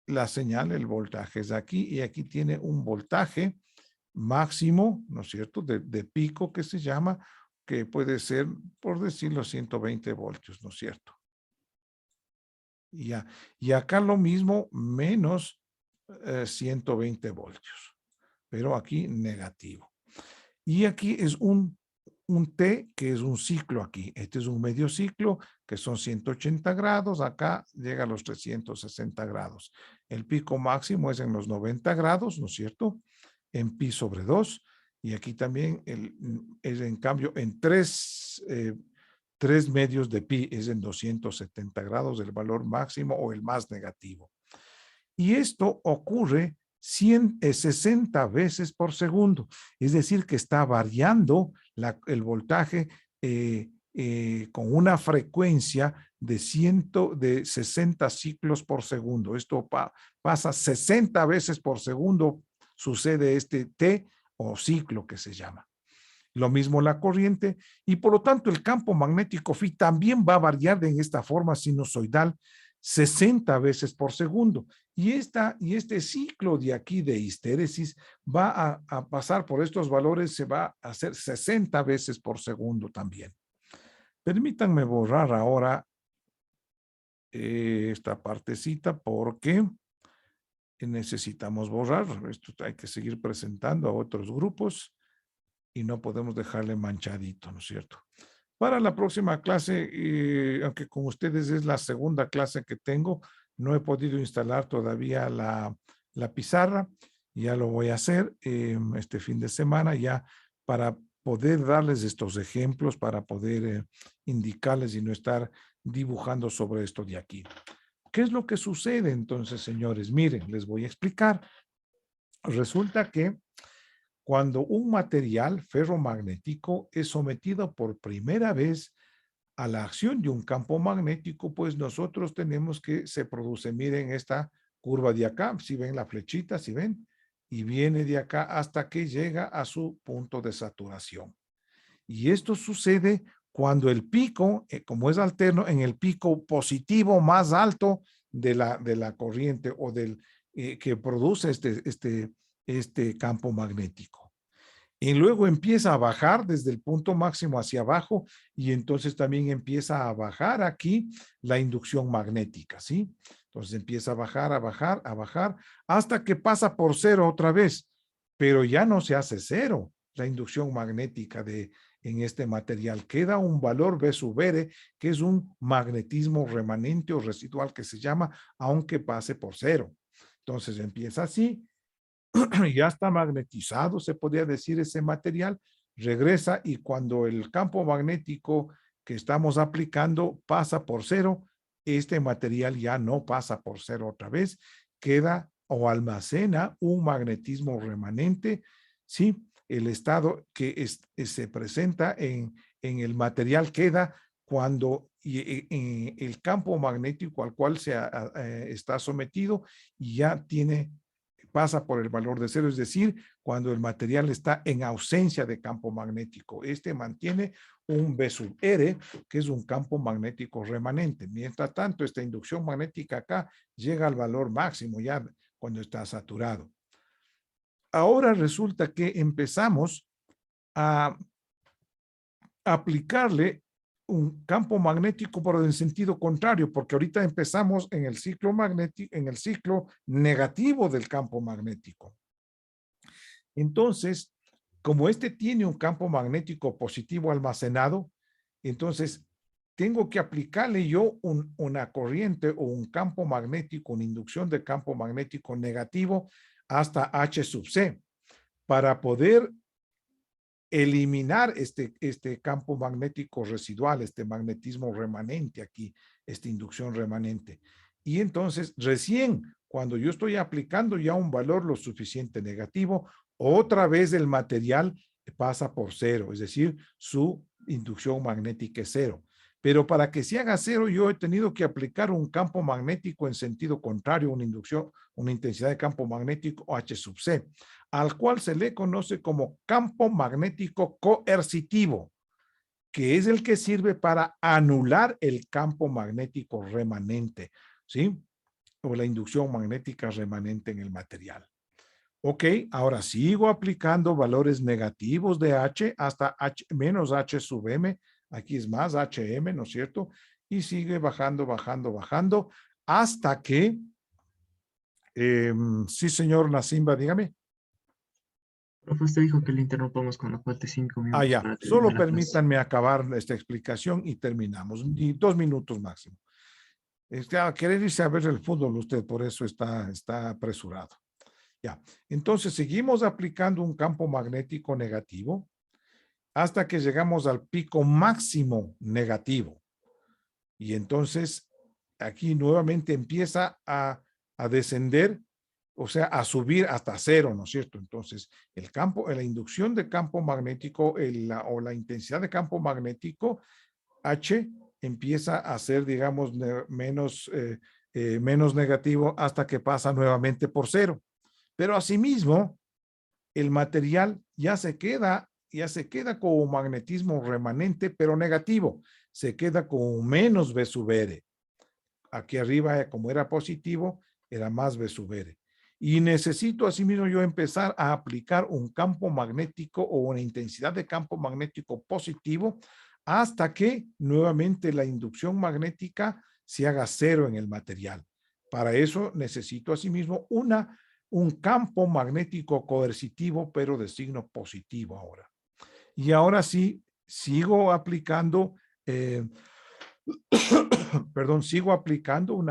la señal, el voltaje es aquí y aquí tiene un voltaje máximo, ¿no es cierto? De pico que se llama, que puede ser, por decirlo, 120 voltios, ¿no es cierto? Ya. Y acá lo mismo, menos 120 voltios, pero aquí negativo. Y aquí es un T, que es un ciclo aquí. Este es un medio ciclo, que son 180 grados. Acá llega a los 360 grados. El pico máximo es en los 90 grados, ¿no es cierto? En pi sobre 2. Y aquí también es en cambio en 3 3/2 de pi es en 270 grados el valor máximo o el más negativo. Y esto ocurre 60 veces por segundo. Es decir, que está variando el voltaje con una frecuencia de 60 ciclos por segundo. Esto pasa 60 veces por segundo, sucede este T o ciclo que se llama. Lo mismo la corriente, y por lo tanto el campo magnético phi también va a variar en esta forma sinusoidal 60 veces por segundo. Y este ciclo de aquí de histéresis va a pasar por estos valores, se va a hacer 60 veces por segundo también. Permítanme borrar ahora esta partecita porque necesitamos borrar. Esto hay que seguir presentando a otros grupos y no podemos dejarle manchadito, ¿no es cierto? Para la próxima clase, aunque con ustedes es la segunda clase que tengo, no he podido instalar todavía la pizarra. Ya lo voy a hacer este fin de semana ya para poder darles estos ejemplos, para poder indicarles y no estar dibujando sobre esto de aquí. ¿Qué es lo que sucede entonces, señores? Miren, les voy a explicar. Resulta que cuando un material ferromagnético es sometido por primera vez a la acción de un campo magnético, pues nosotros tenemos que se produce, miren esta curva de acá, si ven la flechita, si ven, y viene de acá hasta que llega a su punto de saturación. Y esto sucede cuando el pico, como es alterno, en el pico positivo más alto de la corriente o que produce este campo magnético. Y luego empieza a bajar desde el punto máximo hacia abajo y entonces también empieza a bajar aquí la inducción magnética, ¿sí? Entonces empieza a bajar, a bajar, a bajar, hasta que pasa por cero otra vez, pero ya no se hace cero la inducción magnética en este material. Queda un valor V sub R, que es un magnetismo remanente o residual que se llama, aunque pase por cero. Entonces empieza así, ya está magnetizado, se podría decir, ese material, regresa y cuando el campo magnético que estamos aplicando pasa por cero, este material ya no pasa por cero otra vez, queda o almacena un magnetismo remanente, ¿sí? El estado que se presenta en el material queda cuando el campo magnético al cual se está sometido y ya pasa por el valor de cero, es decir, cuando el material está en ausencia de campo magnético. Este mantiene un V sub R, que es un campo magnético remanente. Mientras tanto, esta inducción magnética acá llega al valor máximo ya cuando está saturado. Ahora resulta que empezamos a aplicarle un campo magnético pero en sentido contrario, porque ahorita empezamos en el ciclo magnético, en el ciclo negativo del campo magnético. Entonces, como este tiene un campo magnético positivo almacenado, entonces tengo que aplicarle yo una corriente o un campo magnético, una inducción de campo magnético negativo hasta H sub C para poder eliminar este campo magnético residual, este magnetismo remanente aquí, esta inducción remanente. Y entonces, recién cuando yo estoy aplicando ya un valor lo suficiente negativo, otra vez el material pasa por cero, es decir, su inducción magnética es cero. Pero para que se haga cero, yo he tenido que aplicar un campo magnético en sentido contrario, una inducción, una intensidad de campo magnético H sub C, al cual se le conoce como campo magnético coercitivo, que es el que sirve para anular el campo magnético remanente, ¿sí? O la inducción magnética remanente en el material. Ok, ahora sigo aplicando valores negativos de H hasta menos H sub M. Aquí es más HM, ¿no es cierto? Y sigue bajando, bajando, bajando, hasta que, sí, señor Nasimba, dígame. Profe, usted dijo que le interrumpamos cuando falte 5 minutos. Ya, para solo terminar la clase. permítanme acabar esta explicación y terminamos. 2 minutos máximo. A querer irse a ver el fútbol usted, por eso está apresurado. Ya, entonces seguimos aplicando un campo magnético negativo hasta que llegamos al pico máximo negativo. Y entonces aquí nuevamente empieza a descender, o sea, a subir hasta cero, ¿no es cierto? Entonces, el campo, la inducción de campo magnético o la intensidad de campo magnético, H, empieza a ser, digamos, menos negativo hasta que pasa nuevamente por cero. Pero asimismo, el material ya se queda con un magnetismo remanente, pero negativo. Se queda con menos V sub R. Aquí arriba, como era positivo, era más V sub R. Y necesito asimismo yo empezar a aplicar un campo magnético o una intensidad de campo magnético positivo hasta que nuevamente la inducción magnética se haga cero en el material. Para eso necesito asimismo un campo magnético coercitivo, pero de signo positivo ahora. Y ahora sí, sigo aplicando, sigo aplicando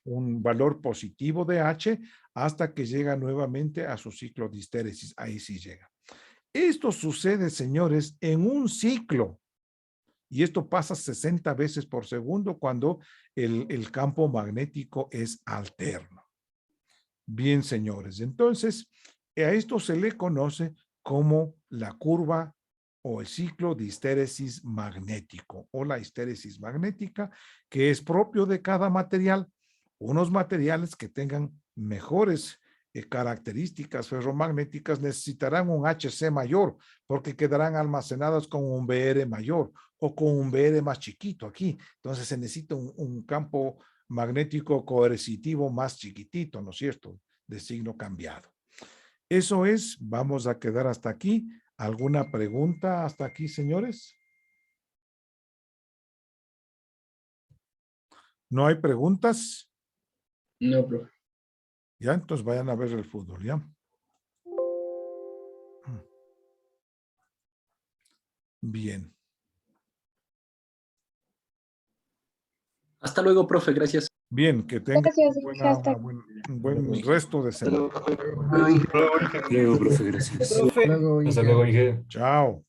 un valor positivo de H hasta que llega nuevamente a su ciclo de histéresis. Ahí sí llega. Esto sucede, señores, en un ciclo. Y esto pasa 60 veces por segundo cuando el campo magnético es alterno. Bien, señores. Entonces, a esto se le conoce como la curva o el ciclo de histéresis magnético o la histéresis magnética, que es propio de cada material. Unos materiales que tengan mejores características ferromagnéticas necesitarán un HC mayor porque quedarán almacenados con un VR mayor o con un VR más chiquito aquí. Entonces se necesita un campo magnético coercitivo más chiquitito, ¿no es cierto? De signo cambiado. Eso es, vamos a quedar hasta aquí. ¿Alguna pregunta hasta aquí, señores? ¿No hay preguntas? No, profe. Ya, entonces vayan a ver el fútbol, ¿ya? Bien. Hasta luego, profe, gracias. Bien, que tengan Gracias, un buen resto de semana. Luego, profe, gracias. Luego, Hasta luego, Inge. Chao.